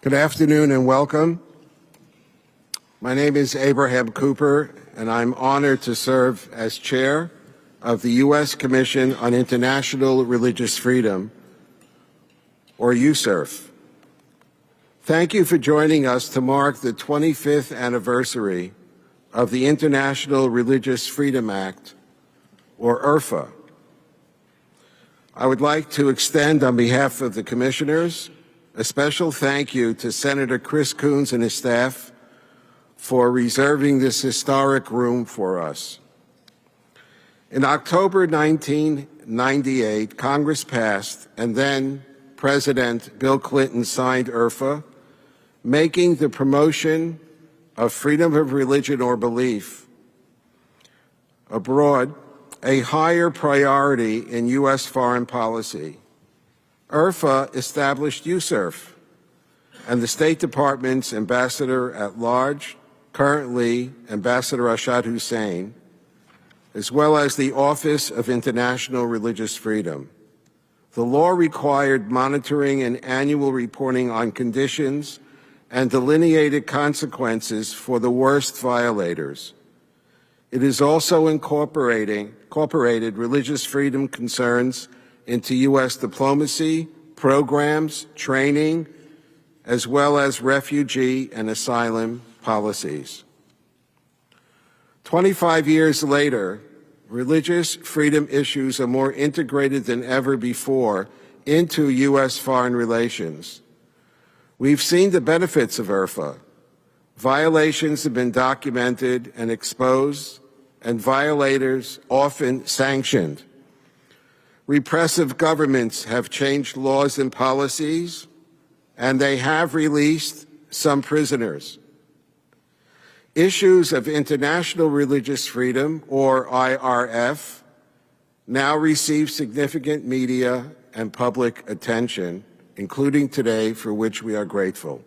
Good afternoon and welcome. My name is Abraham Cooper, and I'm honored to serve as chair of the U.S. Commission on International Religious Freedom, or USIRF. Thank you for joining us to mark the 25th anniversary of the International Religious Freedom Act, or IRFA. I would like to extend, on behalf of the commissioners, a special thank you to Senator Chris Coons and his staff for reserving this historic room for us. In October 1998, Congress passed, and then President Bill Clinton signed IRFA, making the promotion of freedom of religion or belief abroad a higher priority in U.S. foreign policy. IRFA established USIRF, and the State Department's Ambassador-at-Large, currently Ambassador Ashad Hussein, as well as the Office of International Religious Freedom. The law required monitoring and annual reporting on conditions and delineated consequences for the worst violators. It is also incorporated religious freedom concerns into U.S. diplomacy, programs, training, as well as refugee and asylum policies. 25 years later, religious freedom issues are more integrated than ever before into U.S. foreign relations. We've seen the benefits of IRFA. Violations have been documented and exposed, and violators often sanctioned. Repressive governments have changed laws and policies, and they have released some prisoners. Issues of international religious freedom, or IRF, now receive significant media and public attention, including today, for which we are grateful.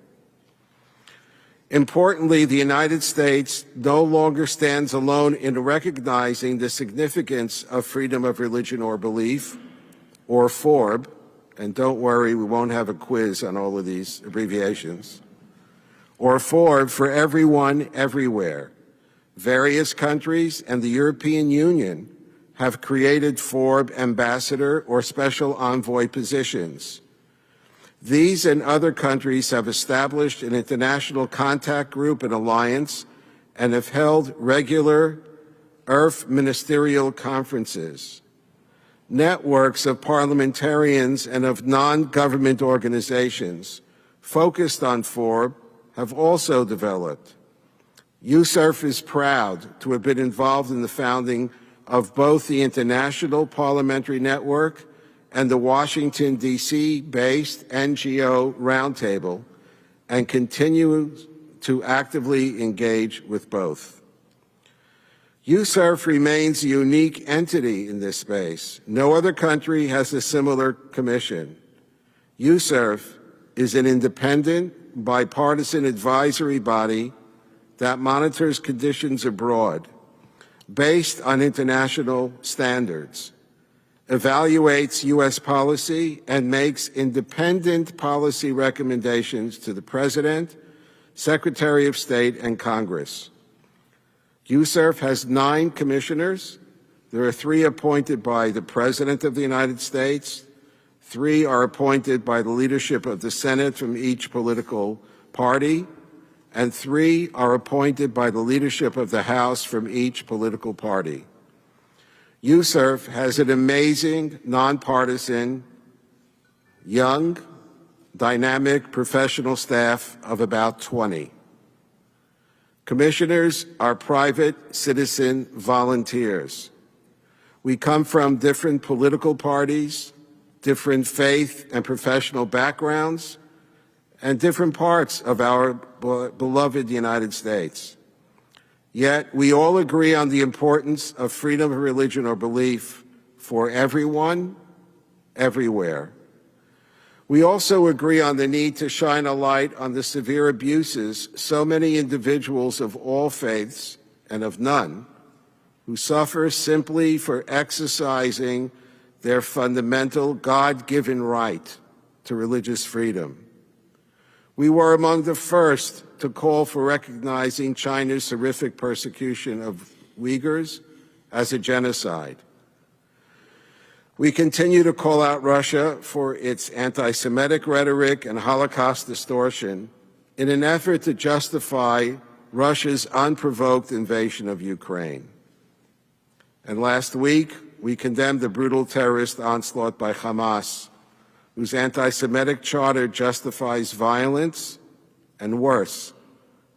Importantly, the United States no longer stands alone in recognizing the significance of freedom of religion or belief, or FORB, and don't worry, we won't have a quiz on all of these abbreviations, or FORB for everyone, everywhere. Various countries and the European Union have created FORB ambassador or special envoy positions. These and other countries have established an international contact group and alliance and have held regular IRF ministerial conferences. Networks of parliamentarians and of non-government organizations focused on FORB have also developed. USIRF is proud to have been involved in the founding of both the International Parliamentary Network and the Washington, D.C.-based NGO Roundtable, and continues to actively engage with both. USIRF remains a unique entity in this space. No other country has a similar commission. USIRF is an independent, bipartisan advisory body that monitors conditions abroad based on international standards, evaluates U.S. policy, and makes independent policy recommendations to the President, Secretary of State, and Congress. USIRF has 9 commissioners. There are 3 appointed by the President of the United States, 3 are appointed by the leadership of the Senate from each political party, and 3 are appointed by the leadership of the House from each political party. USIRF has an amazing, nonpartisan, young, dynamic professional staff of about 20. Commissioners are private citizen volunteers. We come from different political parties, different faith and professional backgrounds, and different parts of our beloved United States. Yet we all agree on the importance of freedom of religion or belief for everyone, everywhere. We also agree on the need to shine a light on the severe abuses so many individuals of all faiths and of none who suffer simply for exercising their fundamental God-given right to religious freedom. We were among the first to call for recognizing China's horrific persecution of Uyghurs as a genocide. We continue to call out Russia for its anti-Semitic rhetoric and Holocaust distortion in an effort to justify Russia's unprovoked invasion of Ukraine. And last week, we condemned the brutal terrorist onslaught by Hamas, whose anti-Semitic charter justifies violence and worse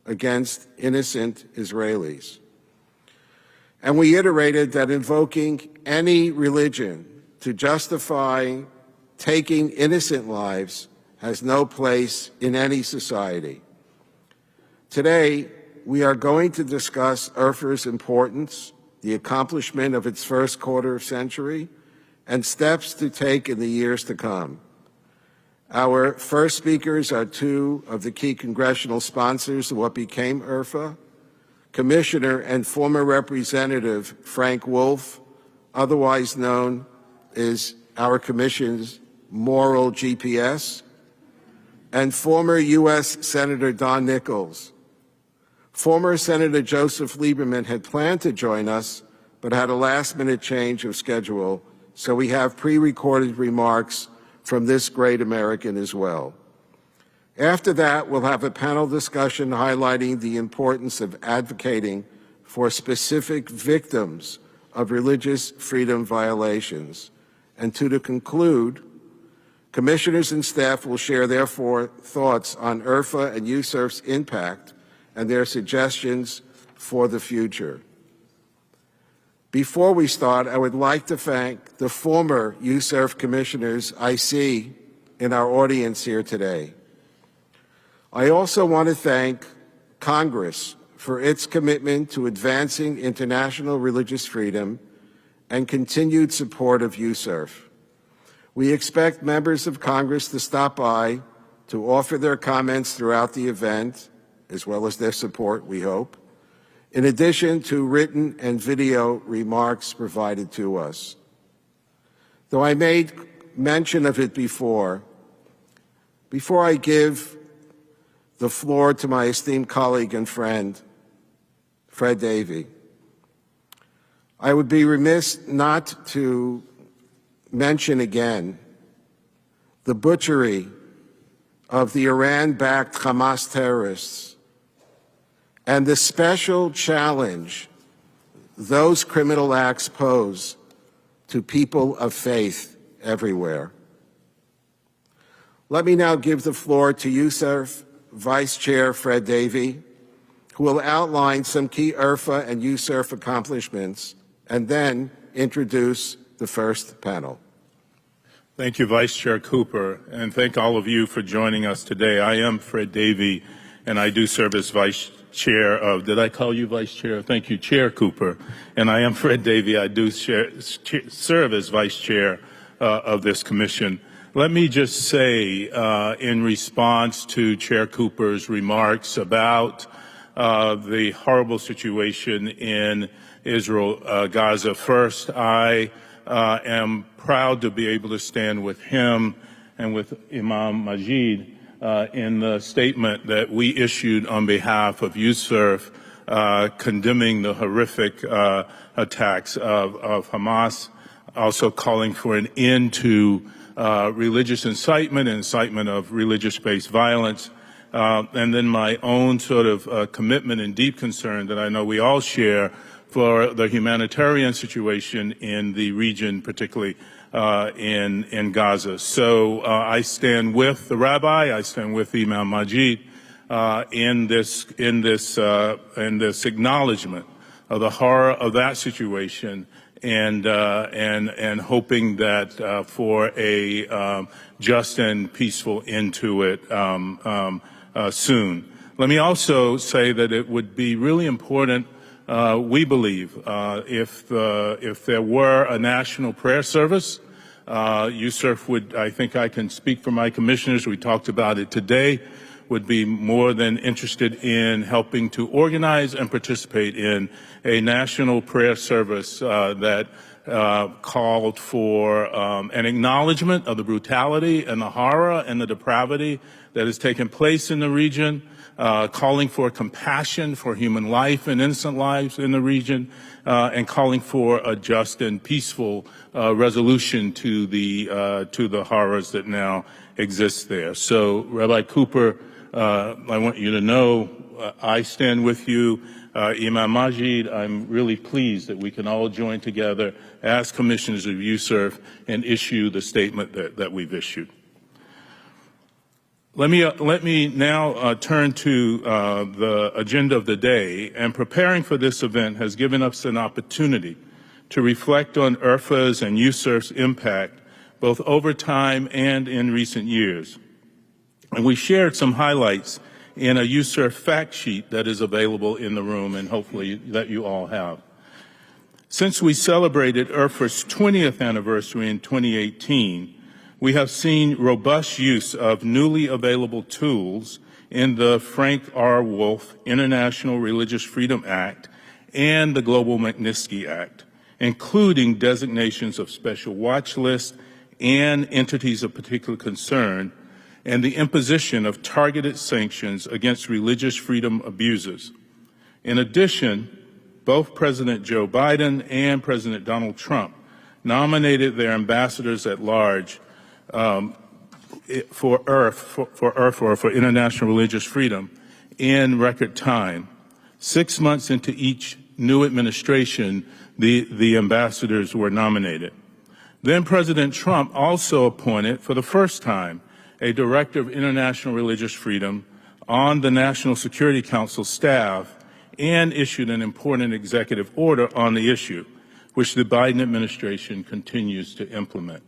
against innocent Israelis. And we iterated that invoking any religion to justify taking innocent lives has no place in any society. Today, we are going to discuss USCIRF's importance, the accomplishment of its first quarter century, and steps to take in the years to come. Our first speakers are two of the key congressional sponsors of what became USCIRF, Commissioner and former Representative Frank Wolf, otherwise known as our Commission's moral GPS, and former U.S. Senator Don Nickles. Former Senator Joseph Lieberman had planned to join us, but had a last-minute change of schedule, so we have pre-recorded remarks from this great American as well. After that, we'll have a panel discussion highlighting the importance of advocating for specific victims of religious freedom violations. And to conclude, commissioners and staff will share their thoughts on USCIRF and USIRF's impact and their suggestions for the future. Before we start, I would like to thank the former USIRF commissioners I see in our audience here today. I also want to thank Congress for its commitment to advancing international religious freedom and continued support of USIRF. We expect members of Congress to stop by to offer their comments throughout the event, as well as their support, we hope, in addition to written and video remarks provided to us. Though I made mention of it before I give the floor to my esteemed colleague and friend, Fred Davey, I would be remiss not to mention again the butchery of the Iran-backed Hamas terrorists and the special challenge those criminal acts pose to people of faith everywhere. Let me now give the floor to USIRF Vice Chair Fred Davey, who will outline some key USCIRF and USIRF accomplishments and then introduce the first panel. Thank you, Vice Chair Cooper, and thank all of you for joining us today. I am Fred Davey, and I do serve as Vice Chair of, did I call you Vice Chair? Thank you, Chair Cooper. And I am Fred Davey. I do serve as Vice Chair of this commission. Let me just say, in response to Chair Cooper's remarks about the horrible situation in Israel, Gaza, first, I am proud to be able to stand with him and with Imam Majid in the statement that we issued on behalf of USIRF condemning the horrific attacks of Hamas, also calling for an end to religious incitement and incitement of religious-based violence, and then my own sort of commitment and deep concern that I know we all share for the humanitarian situation in the region, particularly in Gaza. So I stand with the rabbi, I stand with Imam Majid in this acknowledgement of the horror of that situation, and hoping that for a just and peaceful end to it soon. Let me also say that it would be really important, we believe, if there were a national prayer service. USIRF would, I think I can speak for my commissioners, we talked about it today, would be more than interested in helping to organize and participate in a national prayer service that called for an acknowledgement of the brutality and the horror and the depravity that has taken place in the region, calling for compassion for human life and innocent lives in the region, and calling for a just and peaceful resolution to the horrors that now exist there. So, Rabbi Cooper, I want you to know I stand with you. Imam Majid, I'm really pleased that we can all join together as commissioners of USIRF and issue the statement that we've issued. Let me now turn to the agenda of the day, and preparing for this event has given us an opportunity to reflect on IRFA's and USIRF's impact both over time and in recent years. And we shared some highlights in a USIRF fact sheet that is available in the room and hopefully that you all have. Since we celebrated IRFA's 20th anniversary in 2018, we have seen robust use of newly available tools in the Frank R. Wolf International Religious Freedom Act and the Global Magnitsky Act, including designations of special watch lists and entities of particular concern, and the imposition of targeted sanctions against religious freedom abuses. In addition, both President Joe Biden and President Donald Trump nominated their ambassadors at large for IRF, or for International Religious Freedom, in record time. 6 months into each new administration, the ambassadors were nominated. Then President Trump also appointed, for the first time, a director of international religious freedom on the National Security Council staff and issued an important executive order on the issue, which the Biden administration continues to implement.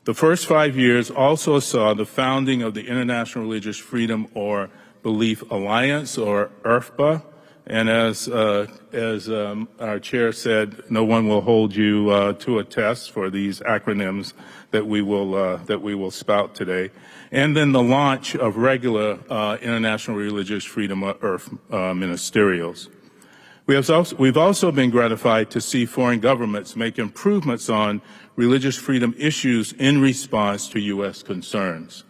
The first 5 years also saw the founding of the International Religious Freedom or Belief Alliance, or IRFBA, and as our chair said, no one will hold you to a test for these acronyms that we will spout today. And then the launch of regular International Religious Freedom, or IRF, ministerials. We've also been gratified to see foreign governments make improvements on religious freedom issues in response to U.S. concerns.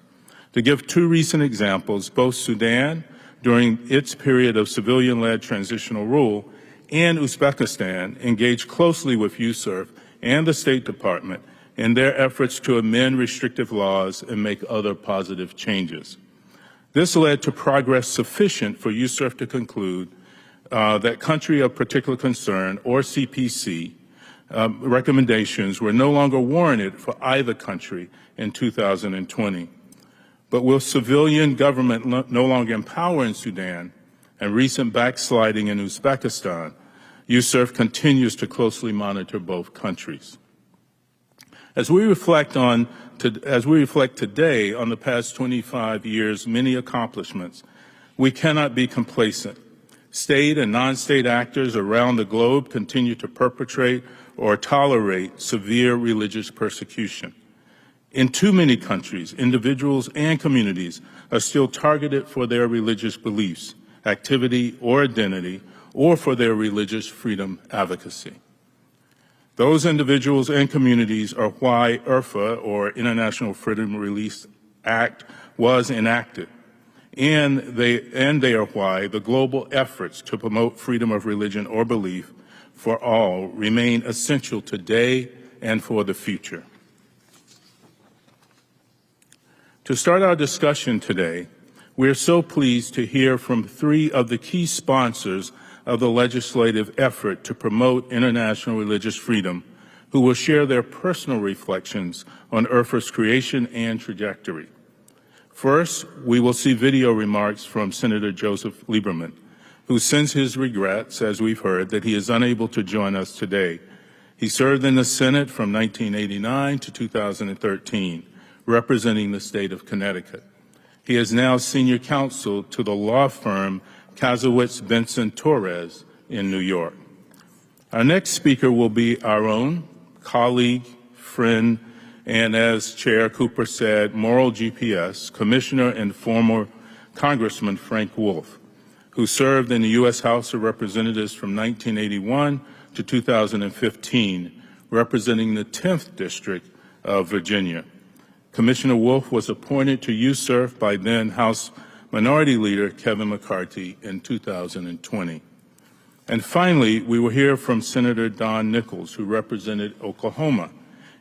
To give two recent examples, both Sudan, during its period of civilian-led transitional rule, and Uzbekistan engaged closely with USIRF and the State Department in their efforts to amend restrictive laws and make other positive changes. This led to progress sufficient for USIRF to conclude that country of particular concern, or CPC, recommendations were no longer warranted for either country in 2020. But with civilian government no longer in power in Sudan and recent backsliding in Uzbekistan, USIRF continues to closely monitor both countries. As we reflect today on the past 25 years' many accomplishments, we cannot be complacent. State and non-state actors around the globe continue to perpetrate or tolerate severe religious persecution. In too many countries, individuals and communities are still targeted for their religious beliefs, activity, or identity, or for their religious freedom advocacy. Those individuals and communities are why IRFA, or International Freedom Release Act, was enacted. And they are why the global efforts to promote freedom of religion or belief for all remain essential today and for the future. To start our discussion today, we are so pleased to hear from three of the key sponsors of the legislative effort to promote international religious freedom, who will share their personal reflections on IRFA's creation and trajectory. First, we will see video remarks from Senator Joseph Lieberman, who sends his regrets, as we've heard, that he is unable to join us today. He served in the Senate from 1989 to 2013, representing the state of Connecticut. He is now senior counsel to the law firm Kazowitz Benson Torres in New York. Our next speaker will be our own colleague, friend, and as Chair Cooper said, moral GPS, Commissioner and former Congressman Frank Wolf, who served in the U.S. House of Representatives from 1981 to 2015, representing the 10th District of Virginia. Commissioner Wolf was appointed to USIRF by then House Minority Leader Kevin McCarthy in 2020. And finally, we will hear from Senator Don Nickles, who represented Oklahoma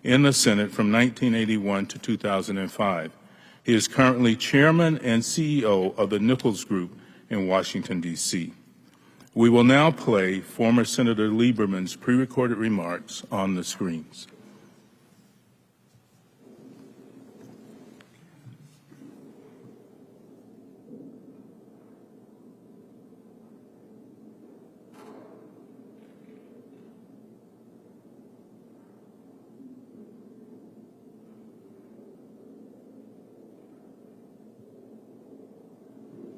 in the Senate from 1981 to 2005. He is currently chairman and CEO of the Nickles Group in Washington, D.C. We will now play former Senator Lieberman's pre-recorded remarks on the screens.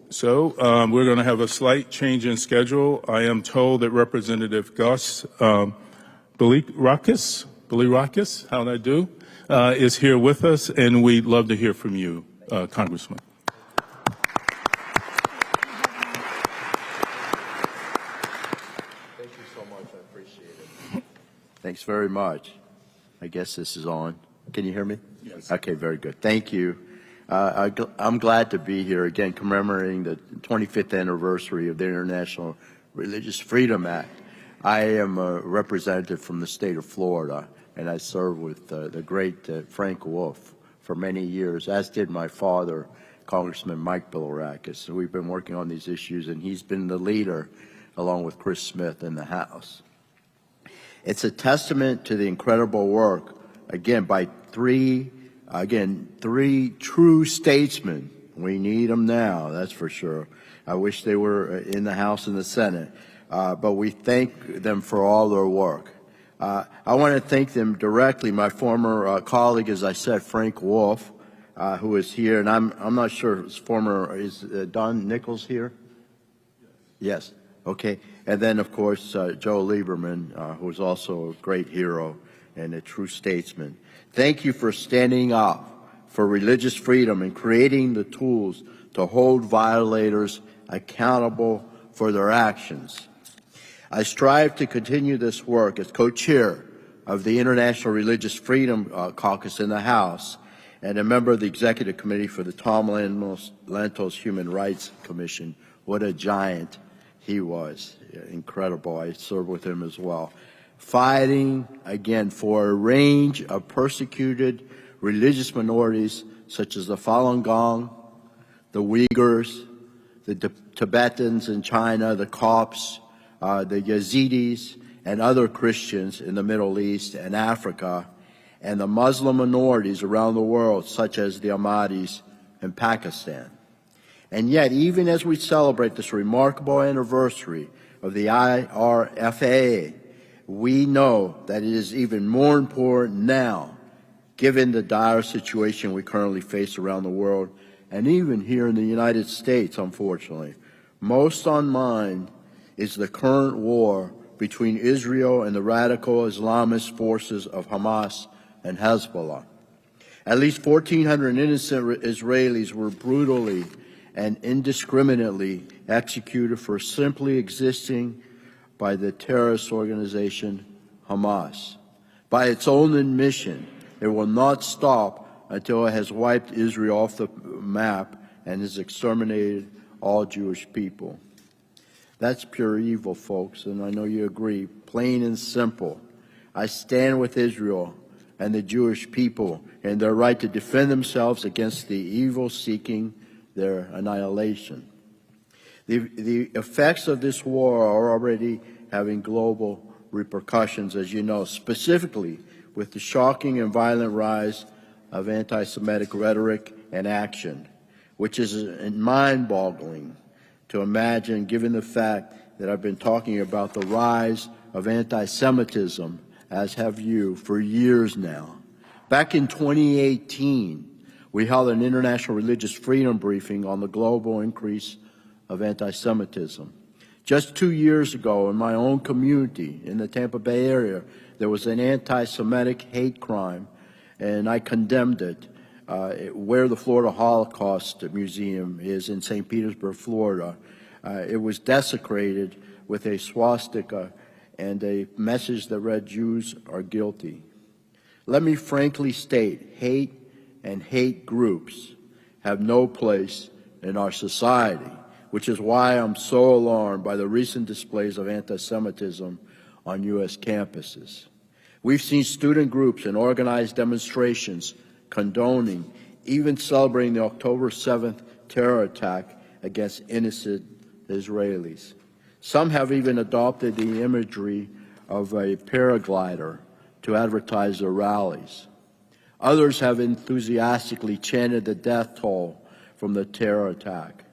So we're going to have a slight change in schedule. I am told that Representative Gus Bilirakis, how'd I do, is here with us, and we'd love to hear from you, Congressman. Thank you so much. I appreciate it. Thanks very much. I guess this is on. Can you hear me? Yes. Okay, very good. Thank you. I'm glad to be here again commemorating the 25th anniversary of the International Religious Freedom Act. I am a representative from the state of Florida, and I served with the great Frank Wolf for many years, as did my father, Congressman Mike Bilirakis. So we've been working on these issues, and he's been the leader, along with Chris Smith, in the House. It's a testament to the incredible work, again, by three true statesmen. We need them now, that's for sure. I wish they were in the House and the Senate, but we thank them for all their work. I want to thank them directly. My former colleague, as I said, Frank Wolf, who is here, and I'm not sure his former, is Don Nickles here? Yes. Okay. And then, of course, Joe Lieberman, who is also a great hero and a true statesman. Thank you for standing up for religious freedom and creating the tools to hold violators accountable for their actions. I strive to continue this work as co-chair of the International Religious Freedom Caucus in the House and a member of the Executive Committee for the Tom Lantos Human Rights Commission. What a giant he was. Incredible. I served with him as well. Fighting, again, for a range of persecuted religious minorities such as the Falun Gong, the Uyghurs, the Tibetans in China, the Copts, the Yazidis, and other Christians in the Middle East and Africa, and the Muslim minorities around the world, such as the Ahmadis in Pakistan. And yet, even as we celebrate this remarkable anniversary of the IRFA, we know that it is even more important now, given the dire situation we currently face around the world, and even here in the United States, unfortunately. Most on mind is the current war between Israel and the radical Islamist forces of Hamas and Hezbollah. At least 1,400 innocent Israelis were brutally and indiscriminately executed for simply existing by the terrorist organization Hamas. By its own admission, it will not stop until it has wiped Israel off the map and has exterminated all Jewish people. That's pure evil, folks, and I know you agree, plain and simple. I stand with Israel and the Jewish people in their right to defend themselves against the evil seeking their annihilation. The effects of this war are already having global repercussions, as you know, specifically with the shocking and violent rise of anti-Semitic rhetoric and action, which is mind-boggling to imagine given the fact that I've been talking about the rise of anti-Semitism, as have you, for years now. Back in 2018, we held an international religious freedom briefing on the global increase of anti-Semitism. Just 2 years ago, in my own community in the Tampa Bay area, there was an anti-Semitic hate crime, and I condemned it. Where the Florida Holocaust Museum is in St. Petersburg, Florida, it was desecrated with a swastika and a message that read, "Jews are guilty." Let me frankly state, hate and hate groups have no place in our society, which is why I'm so alarmed by the recent displays of anti-Semitism on U.S. campuses. We've seen student groups and organized demonstrations condoning, even celebrating the October 7th terror attack against innocent Israelis. Some have even adopted the imagery of a paraglider to advertise their rallies. Others have enthusiastically chanted the death toll from the terror attack.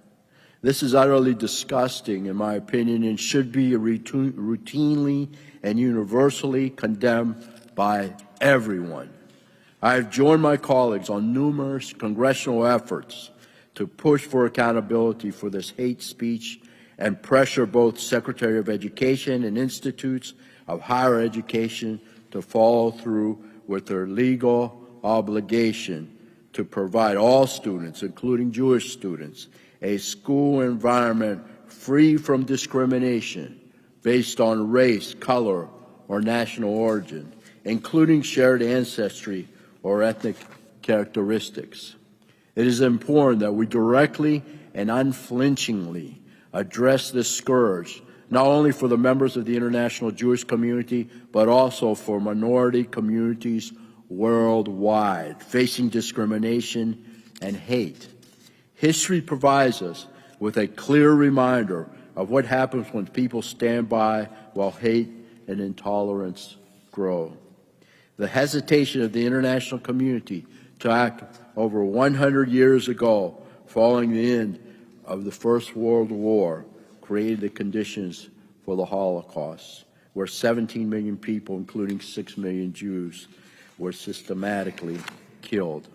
This is utterly disgusting, in my opinion, and should be routinely and universally condemned by everyone. I have joined my colleagues on numerous congressional efforts to push for accountability for this hate speech and pressure both Secretary of Education and institutes of higher education to follow through with their legal obligation to provide all students, including Jewish students, a school environment free from discrimination based on race, color, or national origin, including shared ancestry or ethnic characteristics. It is important that we directly and unflinchingly address this scourge, not only for the members of the international Jewish community, but also for minority communities worldwide facing discrimination and hate. History provides us with a clear reminder of what happens when people stand by while hate and intolerance grow. The hesitation of the international community to act over 100 years ago, following the end of the First World War, created the conditions for the Holocaust, where 17 million people, including 6 million Jews, were systematically killed.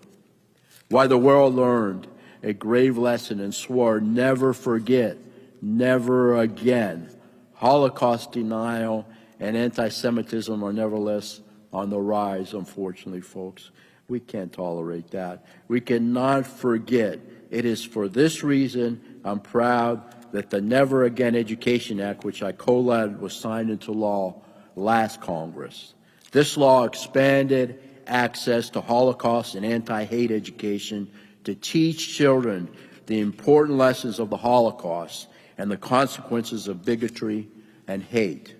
Why the world learned a grave lesson and swore never forget, never again. Holocaust denial and anti-Semitism are nevertheless on the rise, unfortunately, folks. We can't tolerate that. We cannot forget. It is for this reason I'm proud that the Never Again Education Act, which I co-led, was signed into law last Congress. This law expanded access to Holocaust and anti-hate education to teach children the important lessons of the Holocaust and the consequences of bigotry and hate.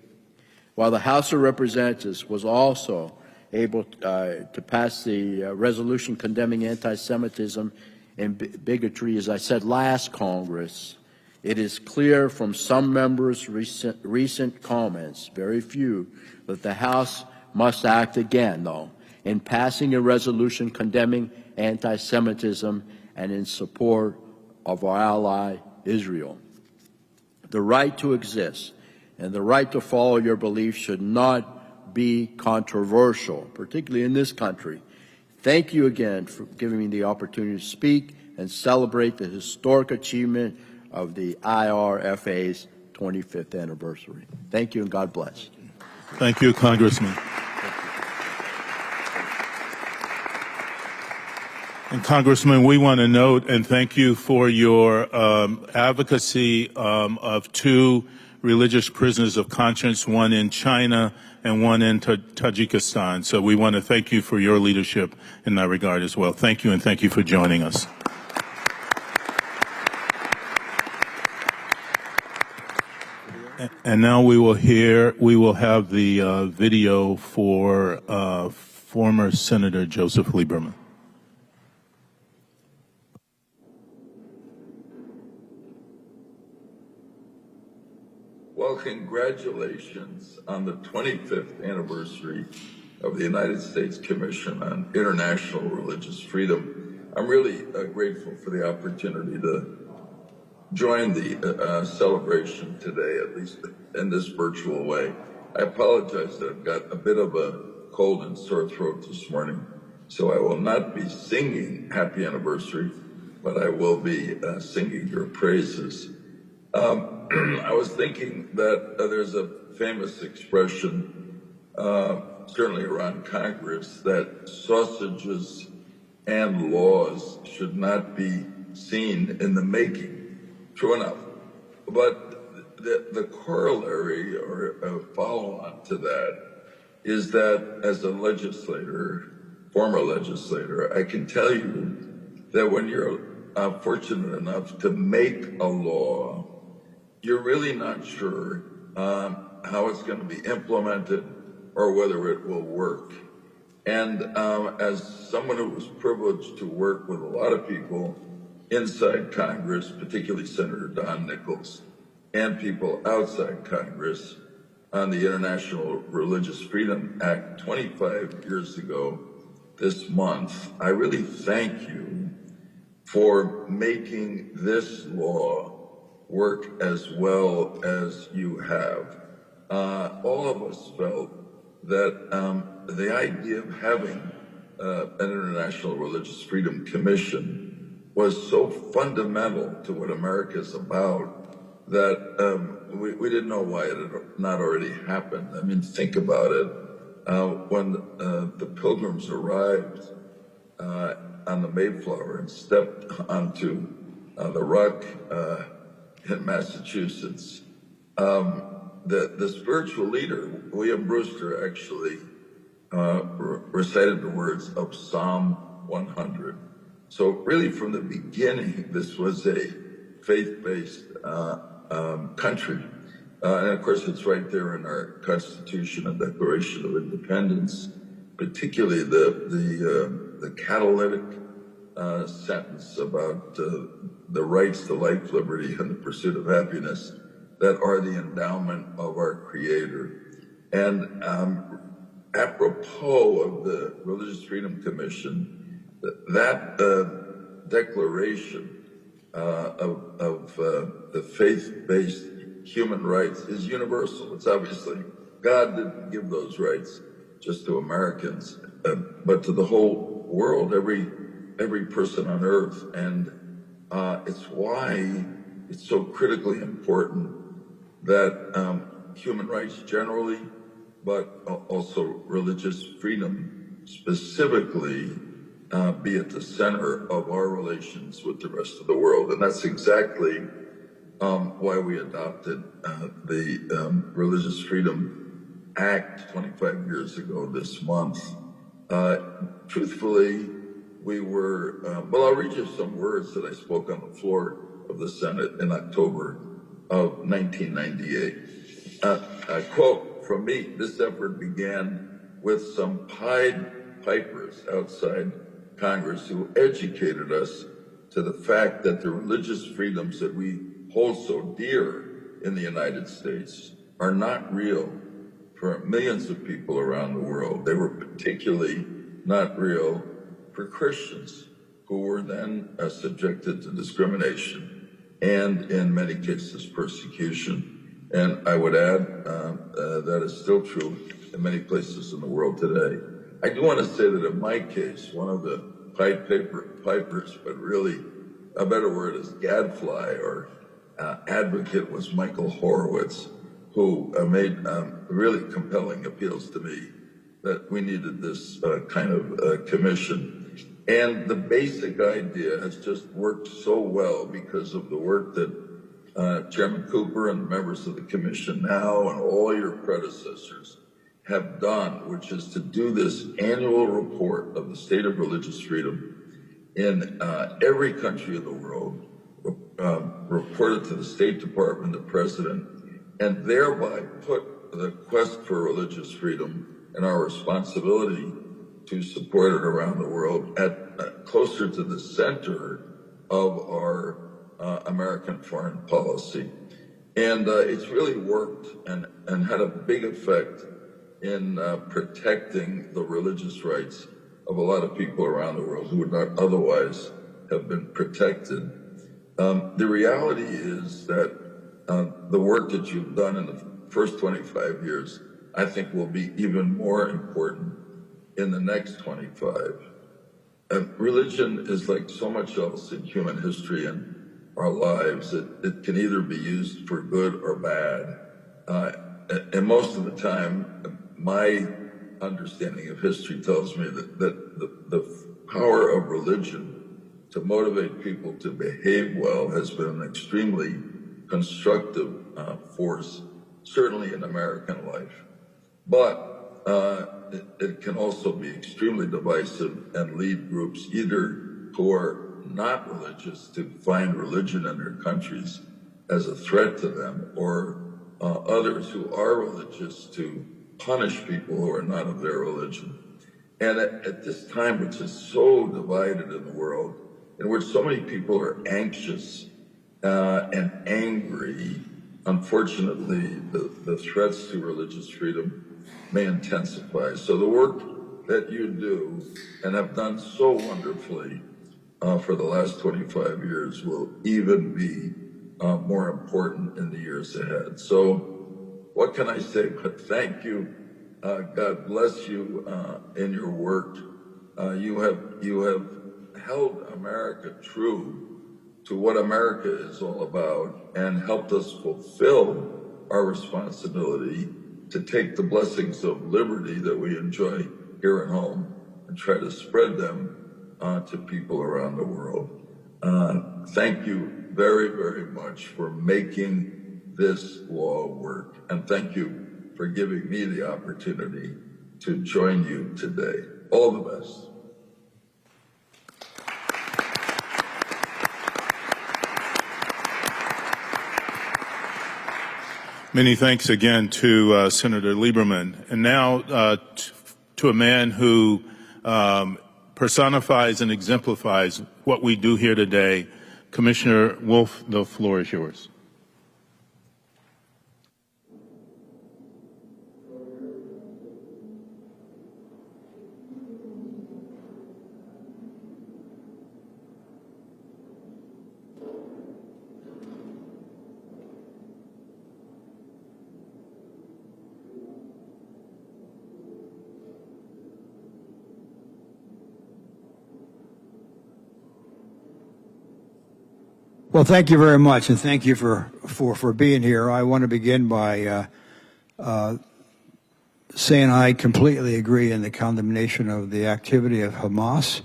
While the House of Representatives was also able to pass the resolution condemning anti-Semitism and bigotry, as I said last Congress, it is clear from some members' recent comments, very few, that the House must act again, though, in passing a resolution condemning anti-Semitism and in support of our ally, Israel. The right to exist and the right to follow your beliefs should not be controversial, particularly in this country. Thank you again for giving me the opportunity to speak and celebrate the historic achievement of the IRFA's 25th anniversary. Thank you and God bless. Thank you, Congressman. And Congressman, we want to note and thank you for your advocacy of two religious prisoners of conscience, one in China and one in Tajikistan. So we want to thank you for your leadership in that regard as well. Thank you, and thank you for joining us. And now we will have the video for former Senator Joseph Lieberman. Well, congratulations on the 25th anniversary of the United States Commission on International Religious Freedom. I'm really grateful for the opportunity to join the celebration today, at least in this virtual way. I apologize that I've got a bit of a cold and sore throat this morning, so I will not be singing Happy Anniversary, but I will be singing your praises. I was thinking that there's a famous expression, certainly around Congress, that sausages and laws should not be seen in the making. True enough. But the corollary or a follow-on to that is that as a legislator, former legislator, I can tell you that when you're fortunate enough to make a law, you're really not sure how it's going to be implemented or whether it will work. And as someone who was privileged to work with a lot of people inside Congress, particularly Senator Don Nickles, and people outside Congress on the International Religious Freedom Act 25 years ago this month, I really thank you for making this law work as well as you have. All of us felt that the idea of having an International Religious Freedom Commission was so fundamental to what America is about that we didn't know why it had not already happened. I mean, think about it. When the Pilgrims arrived on the Mayflower and stepped onto the Rock in Massachusetts, the spiritual leader, William Brewster, actually recited the words of Psalm 100. So really from the beginning, this was a faith-based country. And of course, it's right there in our Constitution and Declaration of Independence, particularly the catalytic sentence about the rights to life, liberty, and the pursuit of happiness that are the endowment of our Creator. And apropos of the Religious Freedom Commission, that declaration of the faith-based human rights is universal. It's obviously, God didn't give those rights just to Americans, but to the whole world, every person on earth. And it's why it's so critically important that human rights generally, but also religious freedom specifically, be at the center of our relations with the rest of the world. And that's exactly why we adopted the Religious Freedom Act 25 years ago this month. Truthfully, we were, well, I'll read you some words that I spoke on the floor of the Senate in October of 1998. A quote from me: "This effort began with some Pied Pipers outside Congress who educated us to the fact that the religious freedoms that we hold so dear in the United States are not real for millions of people around the world. They were particularly not real for Christians who were then subjected to discrimination and in many cases persecution." And I would add that is still true in many places in the world today. I do want to say that in my case, one of the Pied Pipers, but really a better word is gadfly or advocate, was Michael Horowitz, who made really compelling appeals to me that we needed this kind of commission. And the basic idea has just worked so well because of the work that Chairman Cooper and members of the commission now and all your predecessors have done, which is to do this annual report of the state of religious freedom in every country of the world, reported to the State Department, the President, and thereby put the quest for religious freedom and our responsibility to support it around the world at closer to the center of our American foreign policy. And it's really worked and had a big effect in protecting the religious rights of a lot of people around the world who would not otherwise have been protected. The reality is that the work that you've done in the first 25 years, I think, will be even more important in the next 25. Religion is like so much else in human history and our lives. It can either be used for good or bad. And most of the time, my understanding of history tells me that the power of religion to motivate people to behave well has been an extremely constructive force, certainly in American life. But it can also be extremely divisive and lead groups either who are not religious to find religion in their countries as a threat to them, or others who are religious to punish people who are not of their religion. And at this time, which is so divided in the world, in which so many people are anxious and angry, unfortunately, the threats to religious freedom may intensify. So the work that you do and have done so wonderfully for the last 25 years will even be more important in the years ahead. So what can I say but thank you. God bless you in your work. You have held America true to what America is all about and helped us fulfill our responsibility to take the blessings of liberty that we enjoy here at home and try to spread them to people around the world. Thank you very, very much for making this law work. And thank you for giving me the opportunity to join you today. All the best. Many thanks again to Senator Lieberman. And now to a man who personifies and exemplifies what we do here today. Commissioner Wolf, the floor is yours. Well, thank you very much, and thank you for being here. I want to begin by saying I completely agree in the condemnation of the activity of Hamas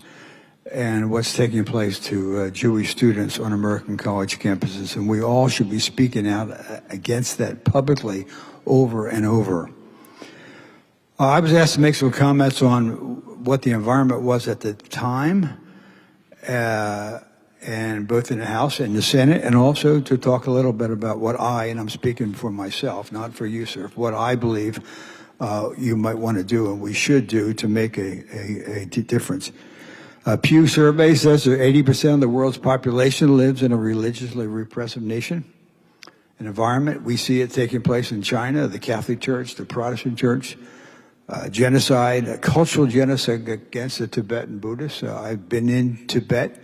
and what's taking place to Jewish students on American college campuses, and we all should be speaking out against that publicly over and over. I was asked to make some comments on what the environment was at the time, and both in the House and the Senate, and also to talk a little bit about what and I'm speaking for myself, not for USIRF, what I believe you might want to do and we should do to make a difference. Pew survey says that 80% of the world's population lives in a religiously repressive nation. An environment, we see it taking place in China, the Catholic Church, the Protestant Church, genocide, cultural genocide against the Tibetan Buddhists. I've been in Tibet.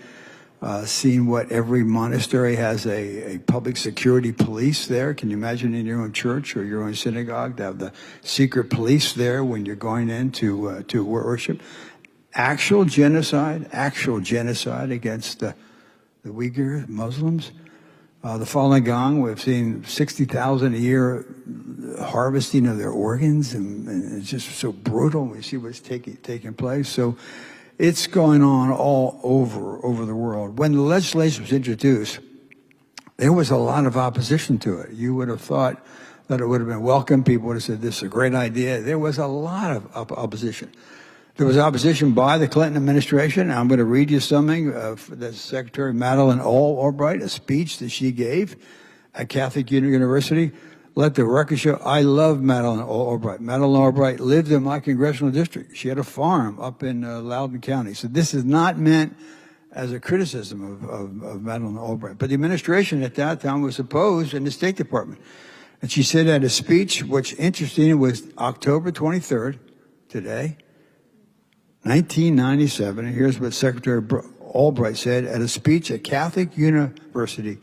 Seen what every monastery has a public security police there. Can you imagine in your own church or your own synagogue to have the secret police there when you're going in to worship? Actual genocide against the Uyghur Muslims. The Falun Gong, we've seen 60,000 a year harvesting of their organs, and it's just so brutal. We see what's taking place. So it's going on all over the world. When the legislation was introduced, there was a lot of opposition to it. You would have thought that it would have been welcome. People would have said, this is a great idea. There was a lot of opposition. There was opposition by the Clinton administration. I'm going to read you something that Secretary Madeleine Albright, a speech that she gave at Catholic University. Let the record show, I love Madeleine Albright. Madeleine Albright lived in my congressional district. She had a farm up in Loudoun County. So this is not meant as a criticism of Madeleine Albright. But the administration at that time was opposed in the State Department. And she said at a speech, which interesting, was October 23rd, today, 1997. And here's what Secretary Albright said at a speech at Catholic University.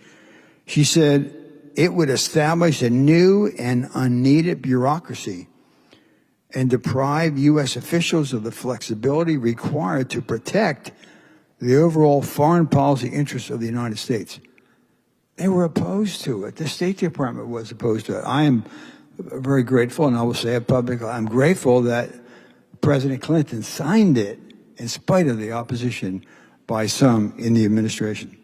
She said, it would establish a new and unneeded bureaucracy and deprive U.S. officials of the flexibility required to protect the overall foreign policy interests of the United States. They were opposed to it. The State Department was opposed to it. I am very grateful, and I will say it publicly, I'm grateful that President Clinton signed it in spite of the opposition by some in the administration.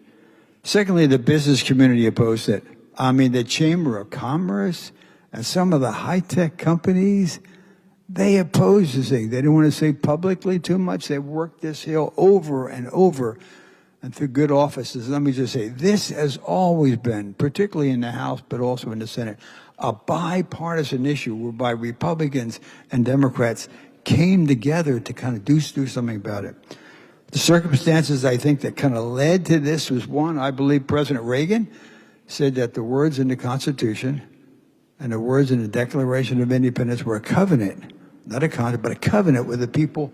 Secondly, the business community opposed it. I mean, the Chamber of Commerce and some of the high-tech companies, They opposed this thing. They didn't want to say publicly too much. They worked this hill over and over and through good offices. Let me just say, this has always been, particularly in the House, but also in the Senate, a bipartisan issue whereby Republicans and Democrats came together to kind of do something about it. The circumstances, I think, that kind of led to this was one, I believe President Reagan said that the words in the Constitution and the words in the Declaration of Independence were a covenant, not a contract, but a covenant with the people,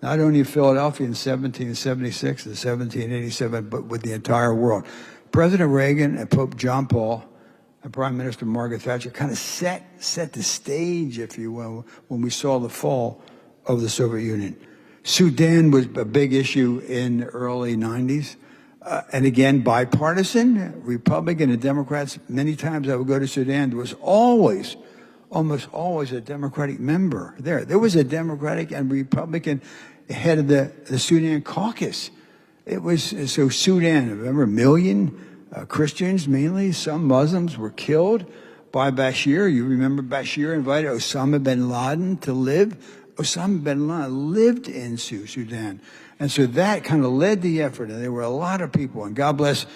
not only of Philadelphia in 1776 and 1787, but with the entire world. President Reagan and Pope John Paul and Prime Minister Margaret Thatcher kind of set the stage, if you will, when we saw the fall of the Soviet Union. Sudan was a big issue in the early 90s. And again, bipartisan, Republican and Democrats. Many times I would go to Sudan. There was almost always a Democratic member there. There was a Democratic and Republican head of the Sudan caucus. It was, so Sudan, remember, 1 million Christians mainly, some Muslims were killed by Bashir. You remember Bashir invited Osama bin Laden to live. Osama bin Laden lived in Sudan. And so that kind of led the effort, and there were a lot of people, and God bless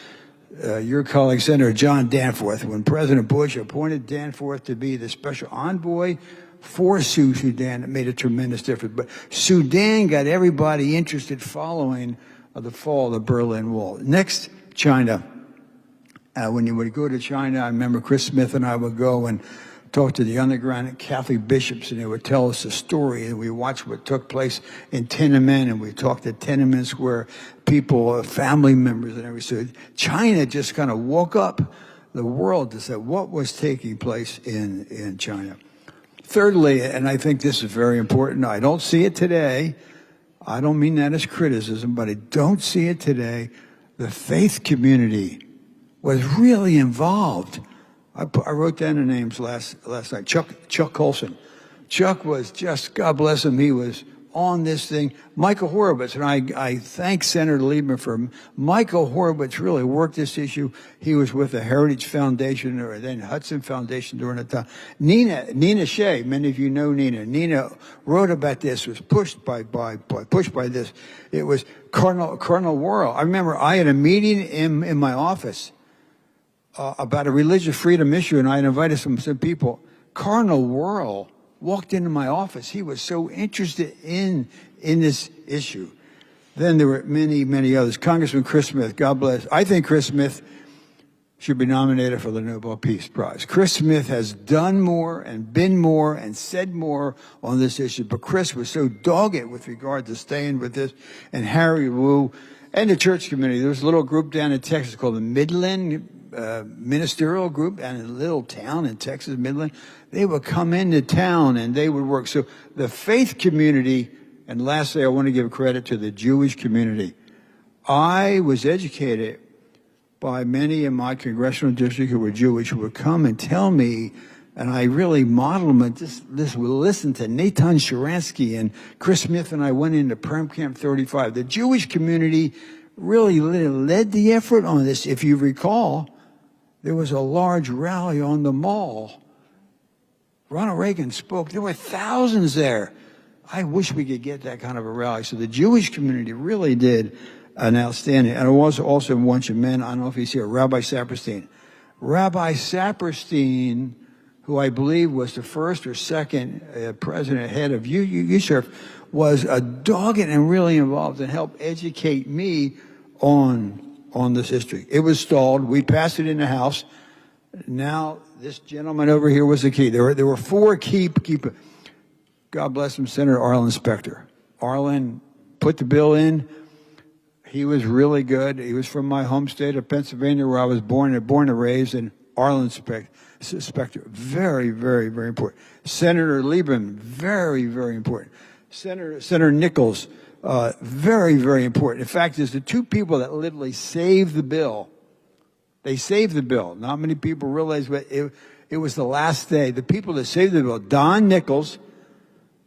your colleague, Senator John Danforth, when President Bush appointed Danforth to be the special envoy for Sudan, it made a tremendous difference. But Sudan got everybody interested following the fall of the Berlin Wall. Next, China. When you would go to China, I remember Chris Smith and I would go and talk to the underground Catholic bishops, and they would tell us a story, and we watched what took place in Tiananmen, and we talked at Tiananmen Square, people, family members, and everything. So China just kind of woke up the world to say what was taking place in China. Thirdly, and I think this is very important, I don't see it today. I don't mean that as criticism, but I don't see it today. The faith community was really involved. I wrote down the names last night. Chuck Colson. Chuck was just, God bless him, he was on this thing. Michael Horowitz, and I thank Senator Lieberman for him. Michael Horowitz really worked this issue. He was with the Heritage Foundation, or then Hudson Foundation during the time. Nina Shea, many of you know Nina. Nina wrote about this, was pushed by this. It was Cardinal Worrell. I remember I had a meeting in my office about a religious freedom issue, and I invited some people. Cardinal Worrell walked into my office. He was so interested in this issue. Then there were many others. Congressman Chris Smith, God bless. I think Chris Smith should be nominated for the Nobel Peace Prize. Chris Smith has done more and been more and said more on this issue, but Chris was so dogged with regard to staying with this. And Harry Wu and the church community. There was a little group down in Texas called the Midland Ministerial Group, and in a little town in Texas, Midland. They would come into town and they would work. So the faith community, and lastly, I want to give credit to the Jewish community. I was educated by many in my congressional district who were Jewish, who would come and tell me, and I really modeled them, and this would listen to Natan Sharansky, and Chris Smith and I went into Perm Camp 35. The Jewish community really led the effort on this. If you recall, there was a large rally on the mall. Ronald Reagan spoke. There were thousands there. I wish we could get that kind of a rally. So the Jewish community really did an outstanding. And I was also a bunch of men. I don't know if he's here. Rabbi Saperstein. Rabbi Saperstein, who I believe was the first or second president head of USIRF, was a dogged and really involved and helped educate me on this history. It was stalled. We passed it in the House. Now, this gentleman over here was the key. There were four key God bless him, Senator Arlen Specter. Arlen put the bill in. He was really good. He was from my home state of Pennsylvania, where I was born and raised, and Arlen Specter, very, very, very important. Senator Lieberman, very, very important. Senator Nickles, very, very important. In fact, there's the two people that literally saved the bill. They saved the bill. Not many people realize, but it was the last day. The people that saved the bill, Don Nickles,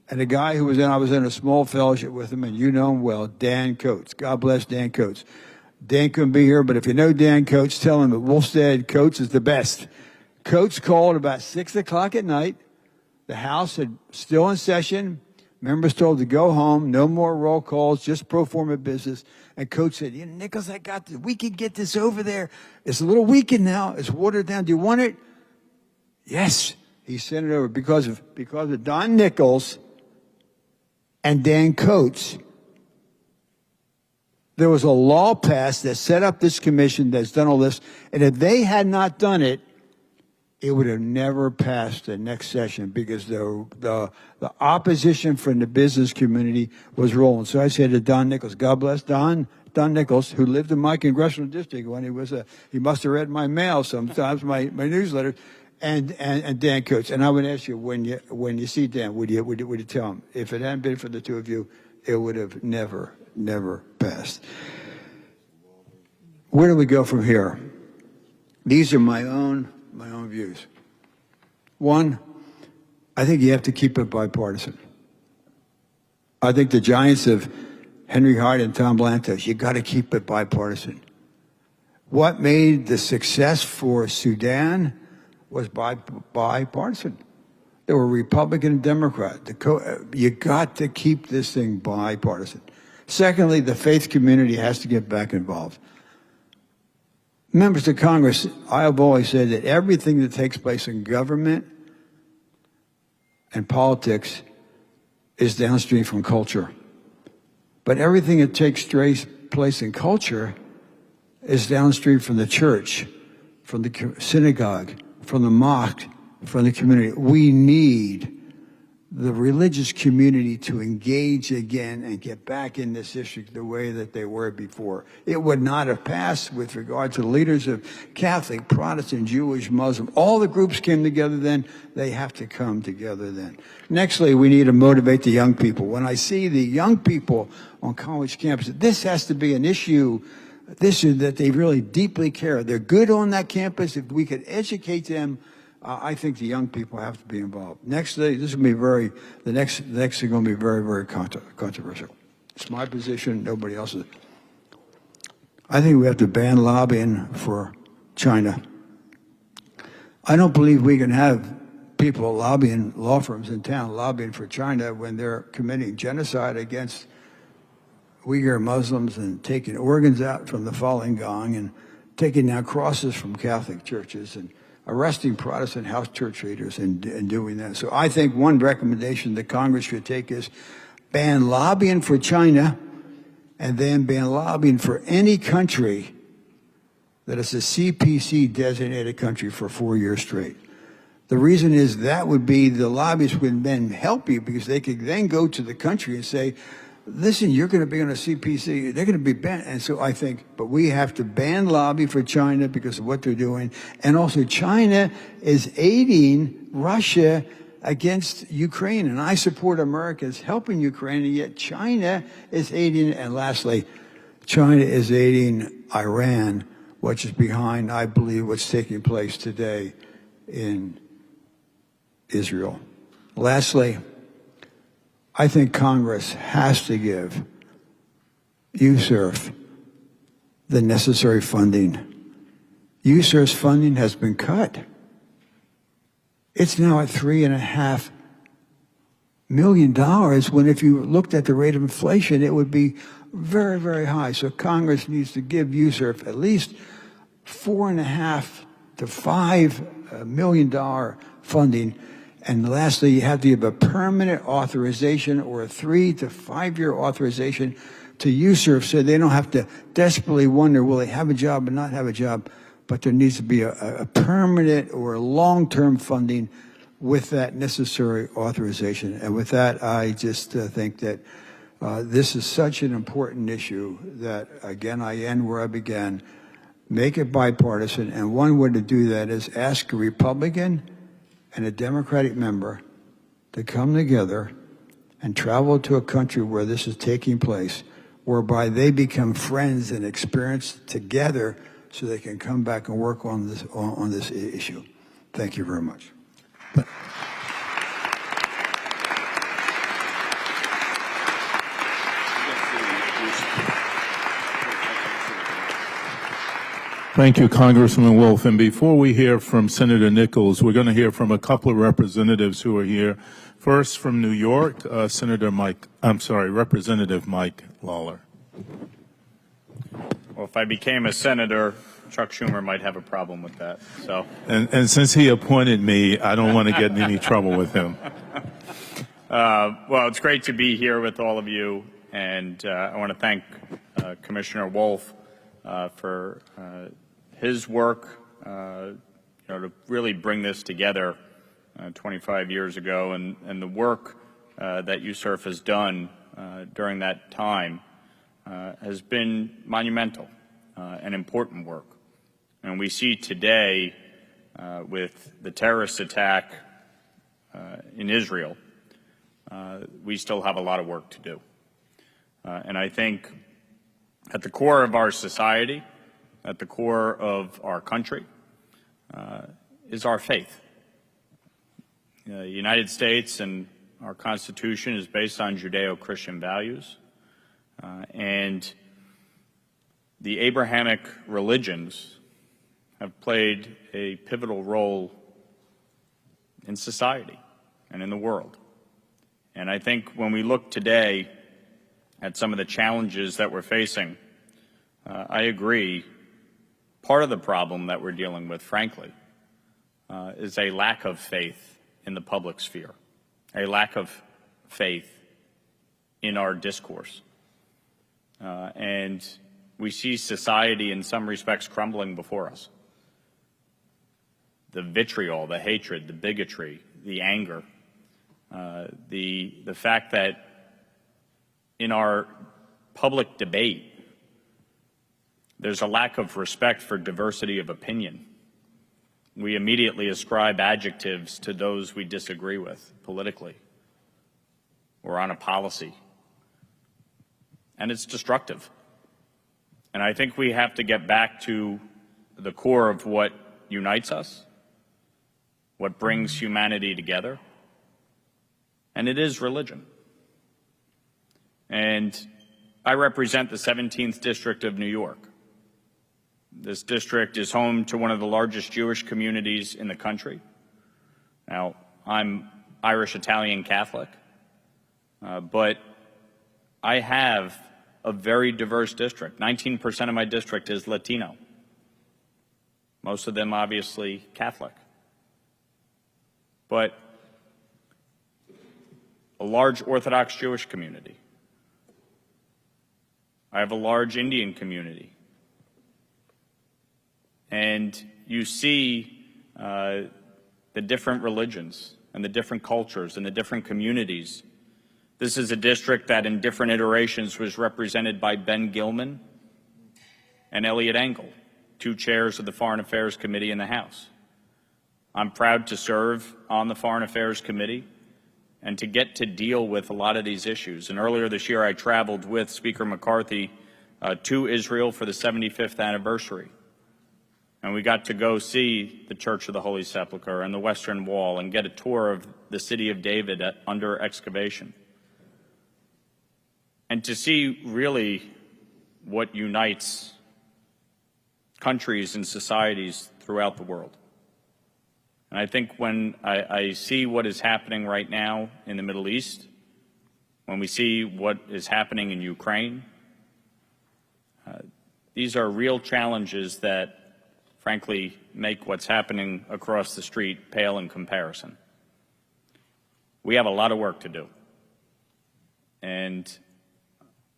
and the guy who I was in a small fellowship with him, and you know him well, Dan Coates. God bless Dan Coates. Dan couldn't be here, but if you know Dan Coates, tell him that Wolfstead Coates is the best. Coates called about 6 o'clock at night. The House had still in session. Members told to go home, no more roll calls, just pro forma business. And Coach said, Nickles, I got this. We can get this over there. It's a little weakened now. It's watered down. Do you want it? Yes. He sent it over because of Don Nickles and Dan Coates. There was a law passed that set up this commission that's done all this. And if they had not done it, it would have never passed the next session because the opposition from the business community was rolling. So I said to Don Nickles, God bless Don Nickles, who lived in my congressional district when he must have read my mail sometimes, my newsletter, and Dan Coates. And I would ask you, when you see Dan, would you tell him, if it hadn't been for the two of you, it would have never passed. Where do we go from here? These are my own views. One, I think you have to keep it bipartisan. I think the giants of Henry Hyde and Tom Lantos, you got to keep it bipartisan. What made the success for Sudan was bipartisan. There were Republican and Democrat. You got to keep this thing bipartisan. Secondly, the faith community has to get back involved. Members of Congress, I have always said that everything that takes place in government and politics is downstream from culture. But everything that takes place in culture is downstream from the church, from the synagogue, from the mosque, from the community. We need the religious community to engage again and get back in this issue the way that they were before. It would not have passed with regard to the leaders of Catholic, Protestant, Jewish, Muslim. All the groups came together then. They have to come together then. Nextly, we need to motivate the young people. When I see the young people on college campuses, this has to be an issue that they really deeply care. They're good on that campus. If we could educate them, I think the young people have to be involved. Next, the next is going to be very, very controversial. It's my position, nobody else's. I think we have to ban lobbying for China. I don't believe we can have people lobbying, law firms in town lobbying for China when they're committing genocide against Uyghur Muslims and taking organs out from the Falun Gong and taking down crosses from Catholic churches and arresting Protestant house church leaders and doing that. So I think one recommendation that Congress should take is ban lobbying for China and then ban lobbying for any country that is a CPC designated country for 4 years straight. The reason is that would be the lobbyists would then help you because they could then go to the country and say, listen, you're going to be on a CPC. They're going to be banned. And so I think, but we have to ban lobby for China because of what they're doing. And also China is aiding Russia against Ukraine. And I support Americans helping Ukraine, and yet China is aiding. And lastly, China is aiding Iran, which is behind, I believe, what's taking place today in Israel. Lastly, I think Congress has to give USIRF the necessary funding. USIRF's funding has been cut. It's now at $3.5 million, when if you looked at the rate of inflation, it would be very, very high. So Congress needs to give USIRF at least $4.5 to $5 million funding. And lastly, you have to give a permanent authorization or a 3 to 5 year authorization to USIRF so they don't have to desperately wonder, will they have a job or not have a job? But there needs to be a permanent or long-term funding with that necessary authorization. And with that, I just think that this is such an important issue that, again, I end where I began. Make it bipartisan. And one way to do that is ask a Republican and a Democratic member to come together and travel to a country where this is taking place, whereby they become friends and experience together so they can come back and work on this issue. Thank you very much. Thank you, Congressman Wolf. And before we hear from Senator Nickles, we're going to hear from a couple of representatives who are here. First, from New York, Representative Mike Lawler. Well, if I became a senator, Chuck Schumer might have a problem with that. So, And since he appointed me, I don't want to get in any trouble with him. well, it's great to be here with all of you, and I want to thank Commissioner Wolf for his work, to really bring this together 25 years ago, and the work that USIRF has done during that time has been monumental and important work. And we see today with the terrorist attack in Israel, we still have a lot of work to do. And I think at the core of our society, at the core of our country, is our faith. The United States and our Constitution is based on Judeo-Christian values, and the Abrahamic religions have played a pivotal role in society and in the world. And I think when we look today at some of the challenges that we're facing, I agree, part of the problem that we're dealing with, frankly, is a lack of faith in the public sphere, a lack of faith in our discourse. And we see society in some respects crumbling before us. The vitriol, the hatred, the bigotry, the anger, the fact that in our public debate, there's a lack of respect for diversity of opinion. We immediately ascribe adjectives to those we disagree with politically or on a policy. And it's destructive. And I think we have to get back to the core of what unites us, what brings humanity together, and it is religion. And I represent the 17th District of New York. This district is home to one of the largest Jewish communities in the country. Now, I'm Irish, Italian, Catholic, but I have a very diverse district. 19% of my district is Latino, most of them obviously Catholic. But a large Orthodox Jewish community. I have a large Indian community. And you see the different religions and the different cultures and the different communities. This is a district that in different iterations was represented by Ben Gilman and Elliot Engel, two chairs of the Foreign Affairs Committee in the House. I'm proud to serve on the Foreign Affairs Committee and to get to deal with a lot of these issues. And earlier this year, I traveled with Speaker McCarthy to Israel for the 75th anniversary. And we got to go see the Church of the Holy Sepulchre and the Western Wall and get a tour of the city of David under excavation. And to see really what unites countries and societies throughout the world. And I think when I see what is happening right now in the Middle East, when we see what is happening in Ukraine, these are real challenges that, frankly, make what's happening across the street pale in comparison. We have a lot of work to do. And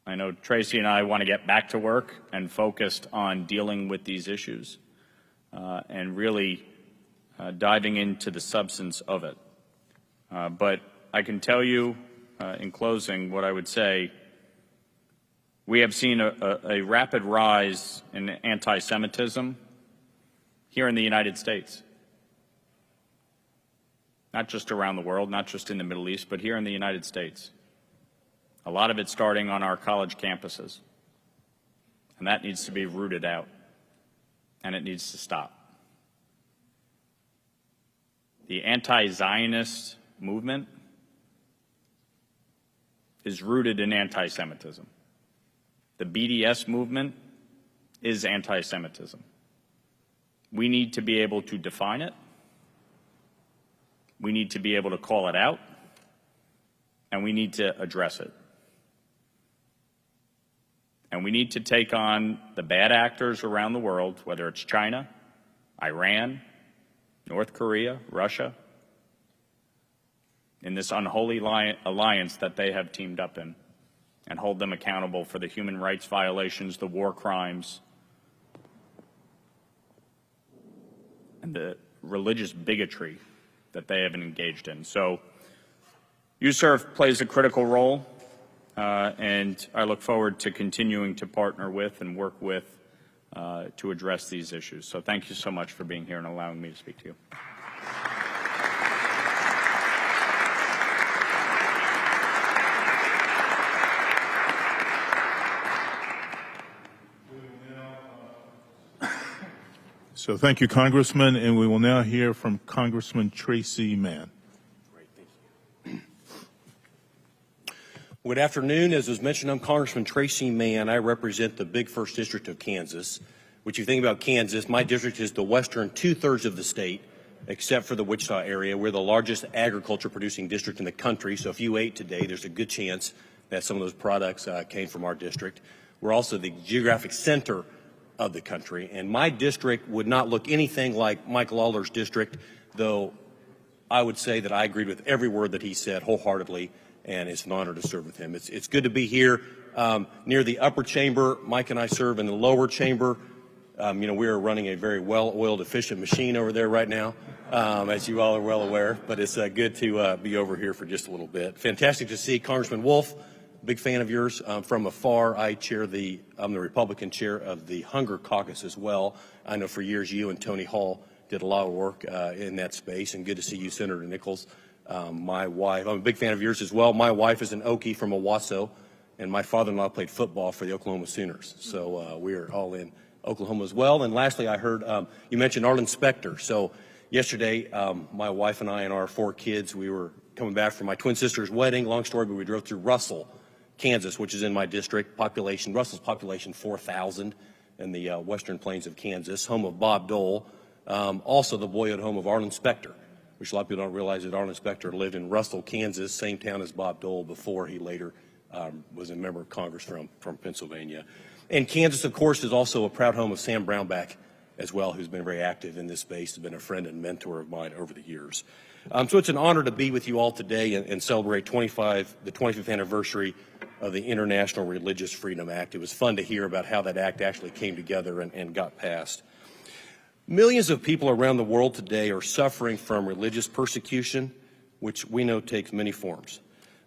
I know Tracy and I want to get back to work and focused on dealing with these issues and really diving into the substance of it. But I can tell you in closing what I would say, we have seen a rapid rise in anti-Semitism here in the United States. Not just around the world, not just in the Middle East, but here in the United States. A lot of it starting on our college campuses. And that needs to be rooted out. And it needs to stop. The anti-Zionist movement is rooted in anti-Semitism. The BDS movement is anti-Semitism. We need to be able to define it. We need to be able to call it out, and we need to address it. And we need to take on the bad actors around the world, whether it's China, Iran, North Korea, Russia, in this unholy alliance that they have teamed up in, and hold them accountable for the human rights violations, the war crimes, and the religious bigotry that they have been engaged in. So USIRF plays a critical role, and I look forward to continuing to partner with and work with to address these issues. So thank you so much for being here and allowing me to speak to you. So thank you, Congressman, and we will now hear from Congressman Tracy Mann. Great, thank you. Good afternoon. As was mentioned, I'm Congressman Tracy Mann. I represent the big 1st District of Kansas. Which, you think about Kansas, my district is the western 2/3 of the state, except for the Wichita area. We're the largest agriculture producing district in the country, so if you ate today, there's a good chance that some of those products came from our district. We're also the geographic center of the country, and my district would not look anything like Mike Lawler's district, though I would say that I agreed with every word that he said wholeheartedly, and it's an honor to serve with him. It's good to be here near the upper chamber. Mike and I serve in the lower chamber. We are running a very well-oiled, efficient machine over there right now, as you all are well aware, but it's good to be over here for just a little bit. Fantastic to see Congressman Wolf. Big fan of yours. From afar, I'm the Republican chair of the Hunger Caucus as well. I know for years you and Tony Hall did a lot of work in that space, and good to see you, Senator Nickles. My wife, I'm a big fan of yours as well. My wife is an Okie from Owasso, and my father-in-law played football for the Oklahoma Sooners. So we are all in Oklahoma as well. And lastly, I heard you mentioned Arlen Specter. So yesterday, my wife and I and our 4 kids, we were coming back from my twin sister's wedding. Long story, but we drove through Russell, Kansas, which is in my district. Russell's population 4,000 in the western plains of Kansas, home of Bob Dole, also the boyhood home of Arlen Specter, which a lot of people don't realize that Arlen Specter lived in Russell, Kansas, same town as Bob Dole before he later was a member of Congress from Pennsylvania. And Kansas, of course, is also a proud home of Sam Brownback as well, who's been very active in this space, has been a friend and mentor of mine over the years. So it's an honor to be with you all today and celebrate the 25th anniversary of the International Religious Freedom Act. It was fun to hear about how that act actually came together and got passed. Millions of people around the world today are suffering from religious persecution, which we know takes many forms.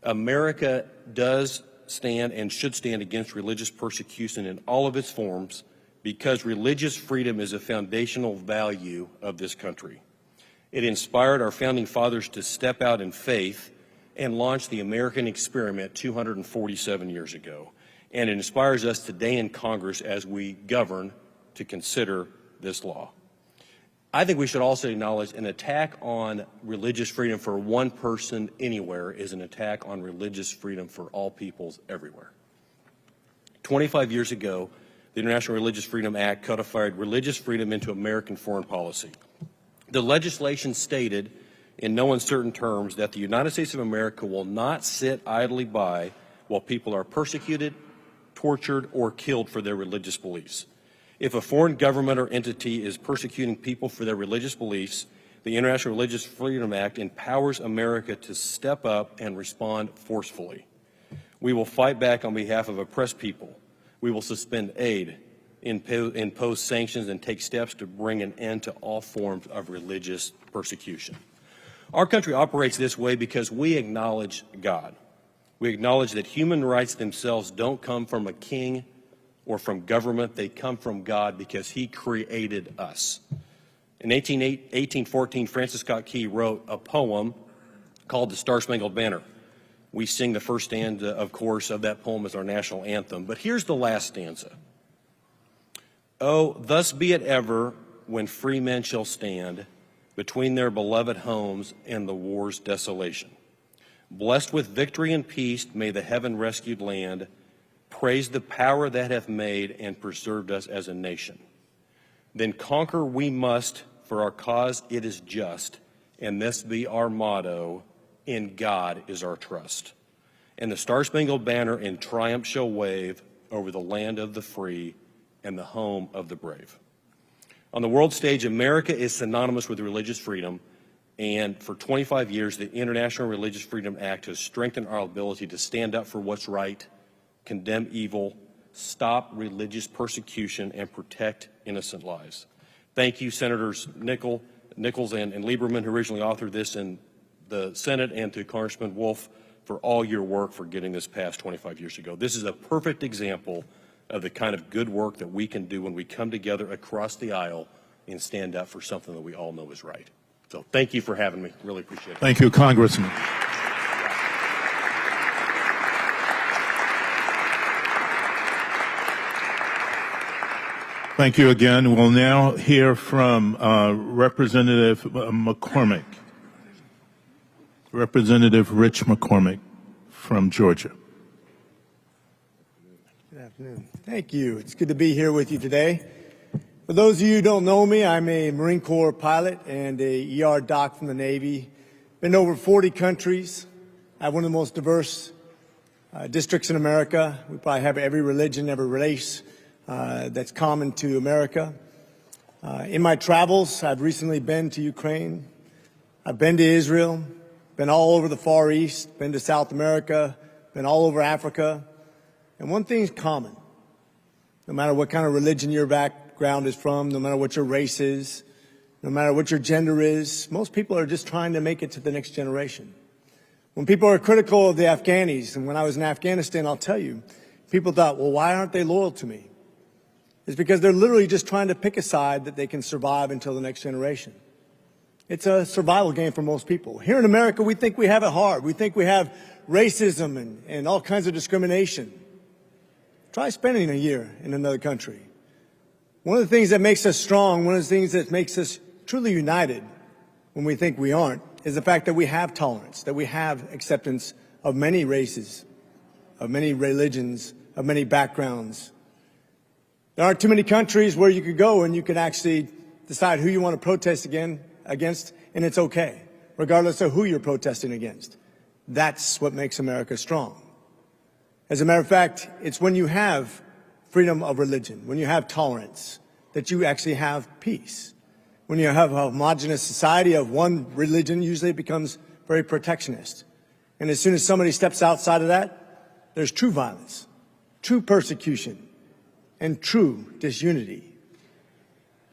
America does stand and should stand against religious persecution in all of its forms because religious freedom is a foundational value of this country. It inspired our founding fathers to step out in faith and launch the American experiment 247 years ago. And it inspires us today in Congress as we govern to consider this law. I think we should also acknowledge an attack on religious freedom for one person anywhere is an attack on religious freedom for all peoples everywhere. 25 years ago, the International Religious Freedom Act codified religious freedom into American foreign policy. The legislation stated in no uncertain terms that the United States of America will not sit idly by while people are persecuted, tortured, or killed for their religious beliefs. If a foreign government or entity is persecuting people for their religious beliefs, the International Religious Freedom Act empowers America to step up and respond forcefully. We will fight back on behalf of oppressed people. We will suspend aid, impose sanctions, and take steps to bring an end to all forms of religious persecution. Our country operates this way because we acknowledge God. We acknowledge that human rights themselves don't come from a king or from government. They come from God because he created us. In 1814, Francis Scott Key wrote a poem called The Star-Spangled Banner. We sing the first stanza, of course, of that poem as our national anthem. But here's the last stanza. Oh, thus be it ever when free men shall stand between their beloved homes and the war's desolation. Blessed with victory and peace, may the heaven-rescued land praise the power that hath made and preserved us as a nation. Then conquer we must, for our cause it is just, and this be our motto, in God is our trust. And the Star-Spangled Banner in triumph shall wave over the land of the free and the home of the brave. On the world stage, America is synonymous with religious freedom, and for 25 years, the International Religious Freedom Act has strengthened our ability to stand up for what's right, condemn evil, stop religious persecution, and protect innocent lives. Thank you, Senators Nickles and Lieberman, who originally authored this in the Senate, and to Congressman Wolf for all your work for getting this passed 25 years ago. This is a perfect example of the kind of good work that we can do when we come together across the aisle and stand up for something that we all know is right. So thank you for having me. Really appreciate it. Thank you, Congressman. Thank you again. We'll now hear from Representative McCormick. Representative Rich McCormick from Georgia. Good afternoon. Thank you. It's good to be here with you today. For those of you who don't know me, I'm a Marine Corps pilot and a ER doc from the Navy. Been to over 40 countries. I have one of the most diverse districts in America. We probably have every religion, every race that's common to America. In my travels, I've recently been to Ukraine. I've been to Israel, been all over the Far East, been to South America, been all over Africa. And one thing's common. No matter what kind of religion your background is from, no matter what your race is, no matter what your gender is, most people are just trying to make it to the next generation. When people are critical of the Afghanis, and when I was in Afghanistan, I'll tell you, people thought, well, why aren't they loyal to me? It's because they're literally just trying to pick a side that they can survive until the next generation. It's a survival game for most people. Here in America, we think we have it hard. We think we have racism and all kinds of discrimination. Try spending a year in another country. One of the things that makes us strong, one of the things that makes us truly united when we think we aren't, is the fact that we have tolerance, that we have acceptance of many races, of many religions, of many backgrounds. There aren't too many countries where you could go and you can actually decide who you want to protest against, and it's okay, regardless of who you're protesting against. That's what makes America strong. As a matter of fact, it's when you have freedom of religion, when you have tolerance, that you actually have peace. When you have a homogenous society of one religion, usually it becomes very protectionist. And as soon as somebody steps outside of that, there's true violence, true persecution, and true disunity.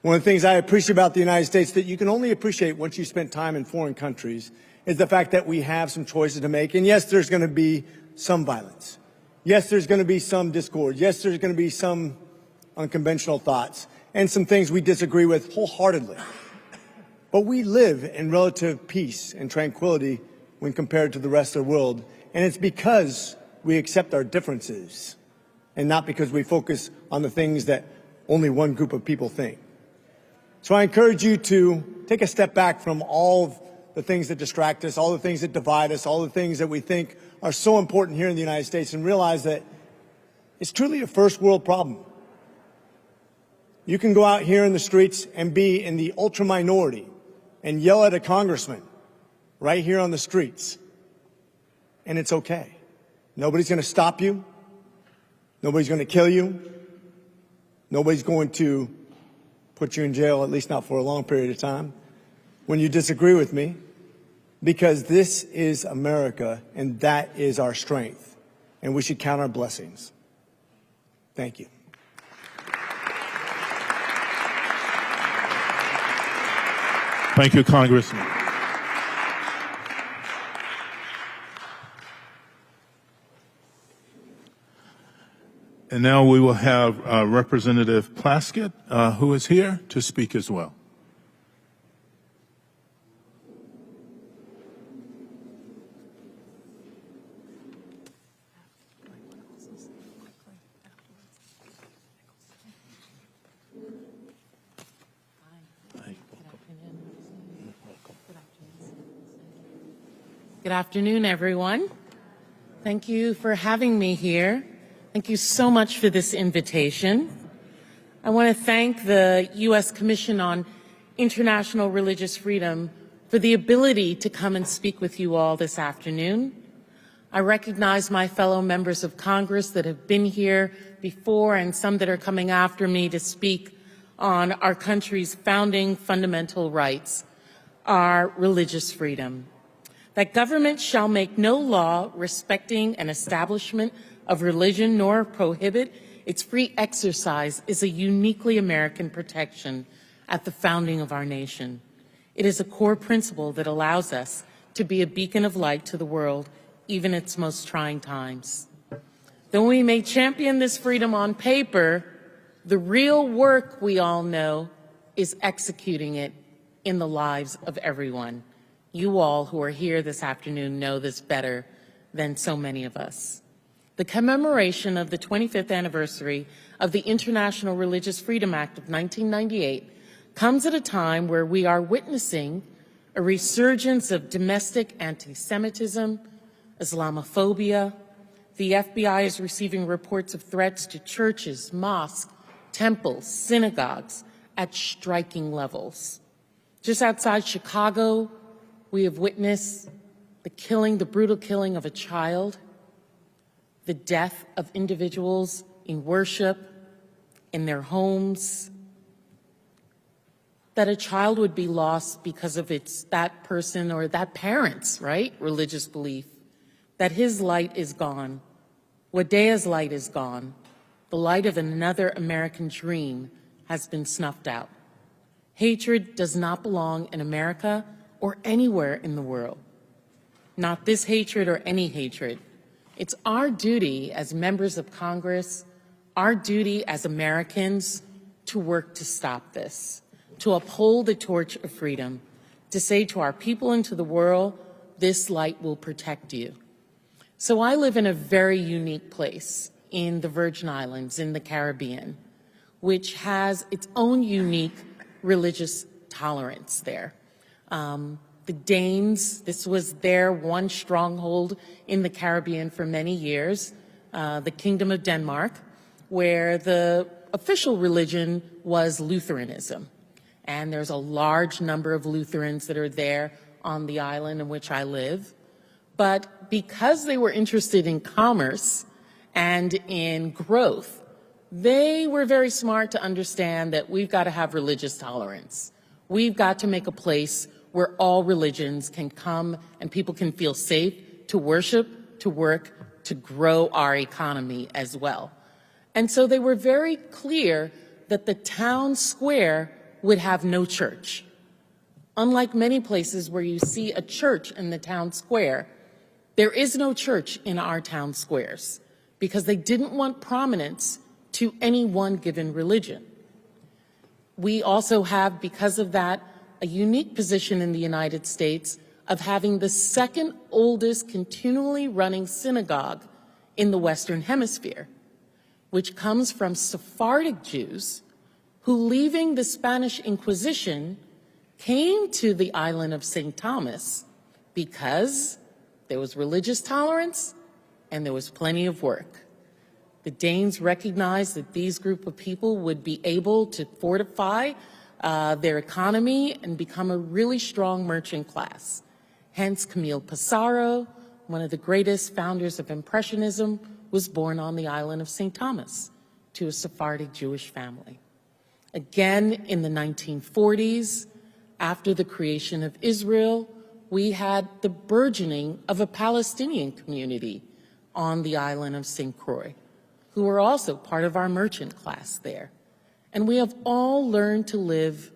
One of the things I appreciate about the United States that you can only appreciate once you spend time in foreign countries is the fact that we have some choices to make. And yes, there's going to be some violence. Yes, there's going to be some discord. Yes, there's going to be some unconventional thoughts and some things we disagree with wholeheartedly. But we live in relative peace and tranquility when compared to the rest of the world. And it's because we accept our differences and not because we focus on the things that only one group of people think. So I encourage you to take a step back from all the things that distract us, all the things that divide us, all the things that we think are so important here in the United States, and realize that it's truly a first world problem. You can go out here in the streets and be in the ultra minority and yell at a congressman right here on the streets, and it's okay. Nobody's going to stop you. Nobody's going to kill you. Nobody's going to put you in jail, at least not for a long period of time, when you disagree with me, because this is America and that is our strength, and we should count our blessings. Thank you. Thank you, Congressman. And now we will have Representative Plaskett, who is here to speak as well. Good afternoon, everyone. Thank you for having me here. Thank you so much for this invitation. I want to thank the U.S. Commission on International Religious Freedom for the ability to come and speak with you all this afternoon. I recognize my fellow members of Congress that have been here before and some that are coming after me to speak on our country's founding fundamental rights, our religious freedom. That government shall make no law respecting an establishment of religion nor prohibit its free exercise is a uniquely American protection at the founding of our nation. It is a core principle that allows us to be a beacon of light to the world, even its most trying times. Though we may champion this freedom on paper, the real work, we all know, is executing it in the lives of everyone. You all who are here this afternoon know this better than so many of us. The commemoration of the 25th anniversary of the International Religious Freedom Act of 1998 comes at a time where we are witnessing a resurgence of domestic anti-Semitism, Islamophobia. The FBI is receiving reports of threats to churches, mosques, temples, synagogues at striking levels. Just outside Chicago, we have witnessed the brutal killing of a child, the death of individuals in worship, in their homes, that a child would be lost because of that person or that parent's, right, religious belief, that his light is gone. Wadea's light is gone. The light of another American dream has been snuffed out. Hatred does not belong in America or anywhere in the world. Not this hatred or any hatred. It's our duty as members of Congress, our duty as Americans to work to stop this, to uphold the torch of freedom, to say to our people and to the world, this light will protect you. So I live in a very unique place in the Virgin Islands, in the Caribbean, which has its own unique religious tolerance there. The Danes, this was their one stronghold in the Caribbean for many years, the Kingdom of Denmark, where the official religion was Lutheranism. And there's a large number of Lutherans that are there on the island in which I live. But because they were interested in commerce and in growth, they were very smart to understand that we've got to have religious tolerance. We've got to make a place where all religions can come and people can feel safe to worship, to work, to grow our economy as well. And so they were very clear that the town square would have no church. Unlike many places where you see a church in the town square, there is no church in our town squares because they didn't want prominence to any one given religion. We also have, because of that, a unique position in the United States of having the second oldest continually running synagogue in the Western Hemisphere, which comes from Sephardic Jews who, leaving the Spanish Inquisition, came to the island of St. Thomas because there was religious tolerance and there was plenty of work. The Danes recognized that these group of people would be able to fortify their economy and become a really strong merchant class. Hence, Camille Pissarro, one of the greatest founders of Impressionism, was born on the island of St. Thomas to a Sephardic Jewish family. Again, in the 1940s, after the creation of Israel, we had the burgeoning of a Palestinian community on the island of St. Croix, who were also part of our merchant class there. And we have all learned to live,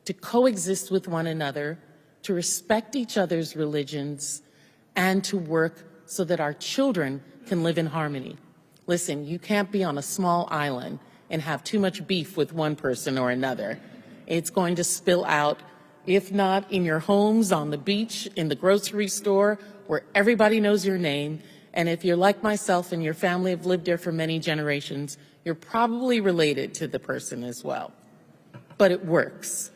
to coexist with one another, to respect each other's religions, and to work so that our children can live in harmony. Listen, you can't be on a small island and have too much beef with one person or another. It's going to spill out, if not in your homes, on the beach, in the grocery store, where everybody knows your name. And if you're like myself and your family have lived there for many generations, you're probably related to the person as well. But it works.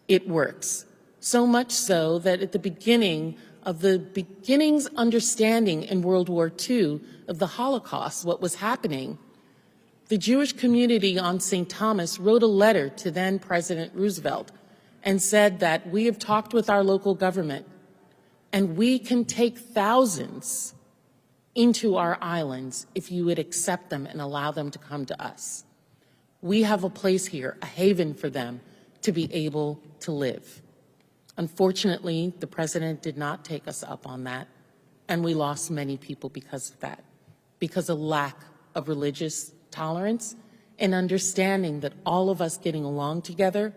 It works. So much so that at the beginnings understanding in World War II of the Holocaust, what was happening, The Jewish community on St. Thomas wrote a letter to then President Roosevelt and said that we have talked with our local government and we can take thousands into our islands if you would accept them and allow them to come to us. We have a place here, a haven for them to be able to live. Unfortunately, the president did not take us up on that, and we lost many people because of that, because of lack of religious tolerance and understanding that all of us getting along together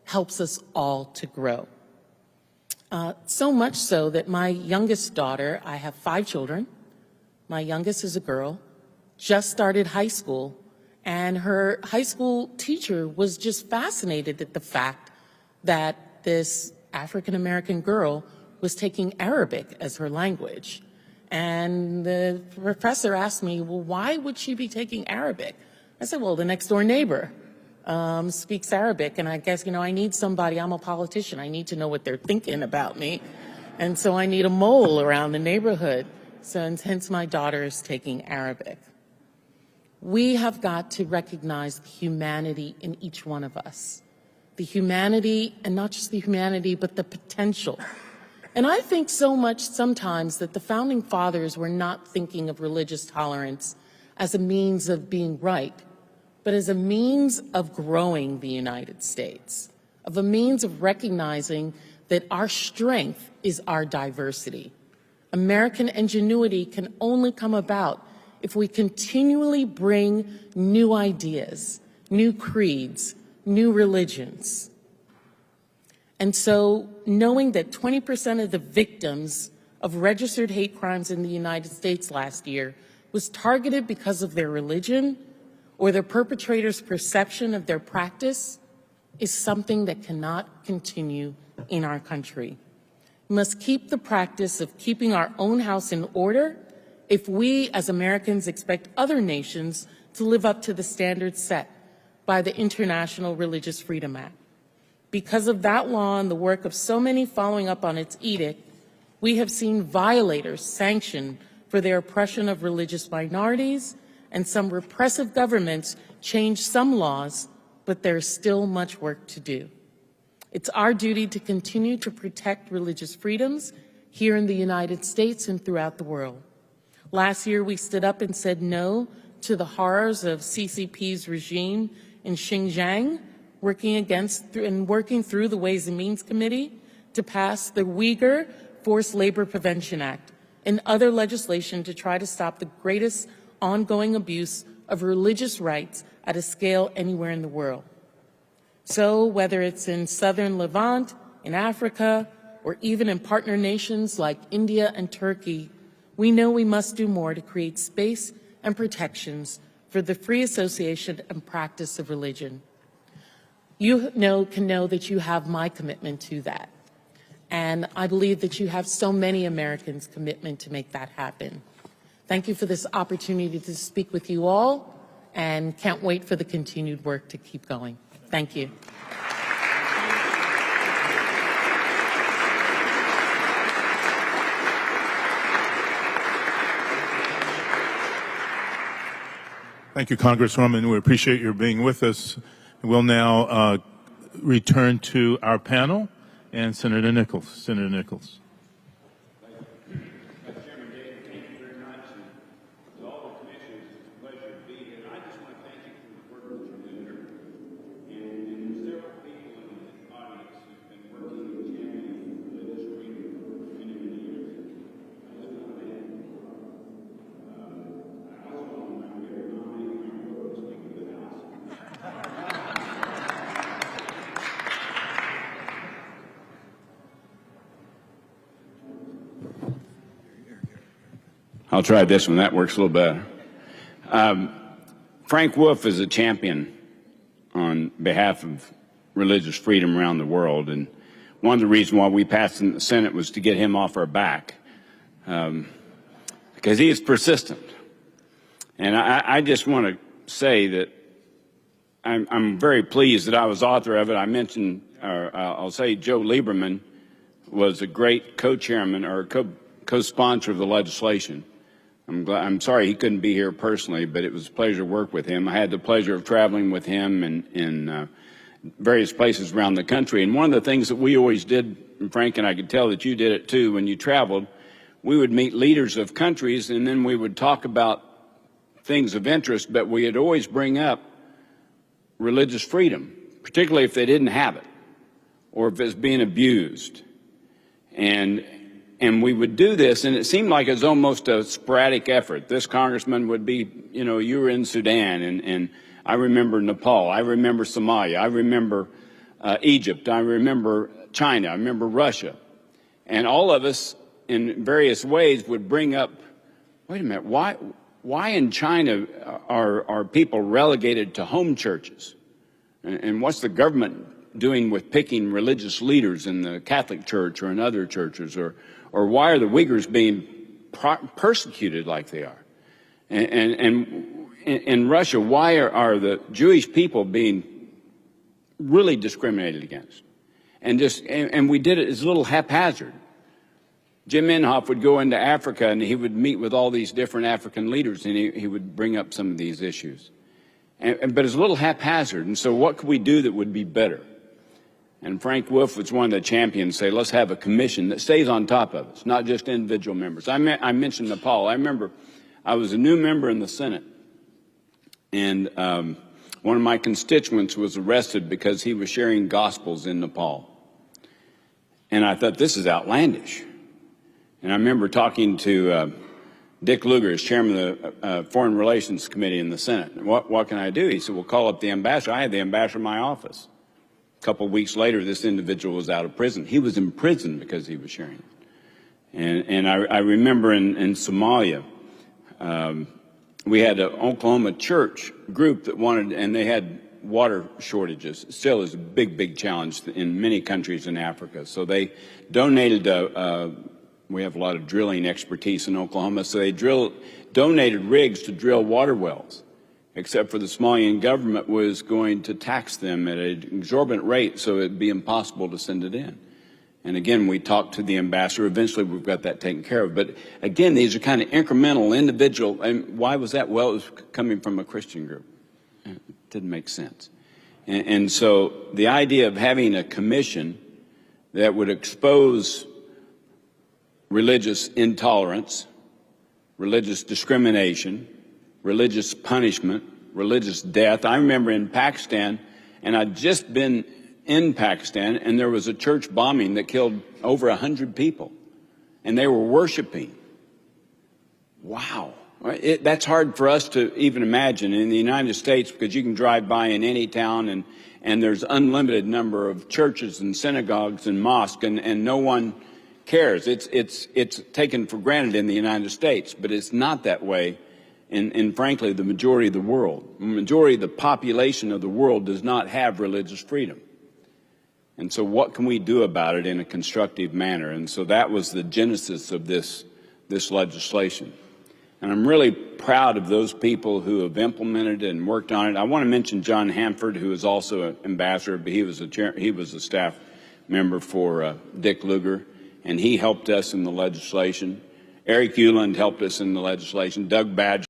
helps us all to grow. So much so that my youngest daughter, I have 5 children, my youngest is a girl, just started high school, and her high school teacher was just fascinated at the fact that this African-American girl was taking Arabic as her language. And the professor asked me, well, why would she be taking Arabic? I said, well, the next door neighbor speaks Arabic, and I guess, I need somebody, I'm a politician, I need to know what they're thinking about me. And so I need a mole around the neighborhood. So, and hence my daughter is taking Arabic. We have got to recognize the humanity in each one of us. The humanity, and not just the humanity, but the potential. And I think so much sometimes that the founding fathers were not thinking of religious tolerance as a means of being right, but as a means of growing the United States, of a means of recognizing that our strength is our diversity. American ingenuity can only come about if we continually bring new ideas, new creeds, new religions. And so knowing that 20% of the victims of registered hate crimes in the United States last year was targeted because of their religion or their perpetrator's perception of their practice is something that cannot continue in our country. We must keep the practice of keeping our own house in order if we as Americans expect other nations to live up to the standards set by the International Religious Freedom Act. Because of that law and the work of so many following up on its edict, we have seen violators sanctioned for their oppression of religious minorities, and some repressive governments change some laws, but there is still much work to do. It's our duty to continue to protect religious freedoms here in the United States and throughout the world. Last year, we stood up and said no to the horrors of CCP's regime in Xinjiang, working through the Ways and Means Committee to pass the Uyghur Forced Labor Prevention Act and other legislation to try to stop the greatest ongoing abuse of religious rights at a scale anywhere in the world. So whether it's in southern Levant, in Africa, or even in partner nations like India and Turkey, we know we must do more to create space and protections for the free association and practice of religion. You can know that you have my commitment to that. And I believe that you have so many Americans' commitment to make that happen. Thank you for this opportunity to speak with you all, and can't wait for the continued work to keep going. Thank you. Thank you, Congresswoman. We appreciate your being with us. We'll now return to our panel and Senator Nickles. Senator Nickles. I'll try this one. That works a little better. Frank Wolf is a champion on behalf of religious freedom around the world, and one of the reasons why we passed in the Senate was to get him off our back, because he is persistent. And I just want to say that I'm very pleased that I was author of it. I mentioned, I'll say Joe Lieberman was a great co-chairman or co-sponsor of the legislation. I'm sorry he couldn't be here personally, but it was a pleasure to work with him. I had the pleasure of traveling with him in various places around the country. And one of the things that we always did, and Frank, and I could tell that you did it too when you traveled, we would meet leaders of countries and then we would talk about things of interest, but we'd always bring up religious freedom, particularly if they didn't have it or if it's being abused. And we would do this, and it seemed like it was almost a sporadic effort. This congressman would be, you know, you were in Sudan, and I remember Nepal, I remember Somalia, I remember Egypt, I remember China, I remember Russia. And all of us, in various ways, would bring up, wait a minute, why in China are people relegated to home churches? And what's the government doing with picking religious leaders in the Catholic Church or in other churches? Or why are the Uyghurs being persecuted like they are? And in Russia, why are the Jewish people being really discriminated against? And we did it as a little haphazard. Jim Inhofe would go into Africa and he would meet with all these different African leaders and he would bring up some of these issues. But it's a little haphazard. And so what could we do that would be better? And Frank Wolf was one of the champions, say, let's have a commission that stays on top of us, not just individual members. I mentioned Nepal. I remember I was a new member in the Senate, and one of my constituents was arrested because he was sharing gospels in Nepal. And I thought, this is outlandish. And I remember talking to Dick Lugar, as chairman of the Foreign Relations Committee in the Senate. What can I do? He said, well, call up the ambassador. I had the ambassador in my office. A couple of weeks later, this individual was out of prison. He was in prison because he was sharing it. And I remember in Somalia, we had an Oklahoma church group that wanted, and they had water shortages. It still is a big, big challenge in many countries in Africa. So they donated, we have a lot of drilling expertise in Oklahoma, so they donated rigs to drill water wells, except for the Somalian government was going to tax them at an exorbitant rate, so it'd be impossible to send it in. And again, we talked to the ambassador. Eventually, we've got that taken care of. But again, these are kind of incremental, individual. And why was that? Well, it was coming from a Christian group. It didn't make sense. And so the idea of having a commission that would expose religious intolerance, religious discrimination, religious punishment, religious death. I remember in Pakistan, and I'd just been in Pakistan, and there was a church bombing that killed over 100 people, and they were worshiping. Wow. That's hard for us to even imagine in the United States, because you can drive by in any town, and there's unlimited number of churches and synagogues and mosques, and no one cares. It's taken for granted in the United States, but it's not that way in frankly, the majority of the world. The majority of the population of the world does not have religious freedom. And so what can we do about it in a constructive manner? And so that was the genesis of this legislation. And I'm really proud of those people who have implemented it and worked on it. I want to mention John Hanford, who is also an ambassador, but he was a staff member for Dick Lugar, and he helped us in the legislation. Eric Euland helped us in the legislation. Doug Badger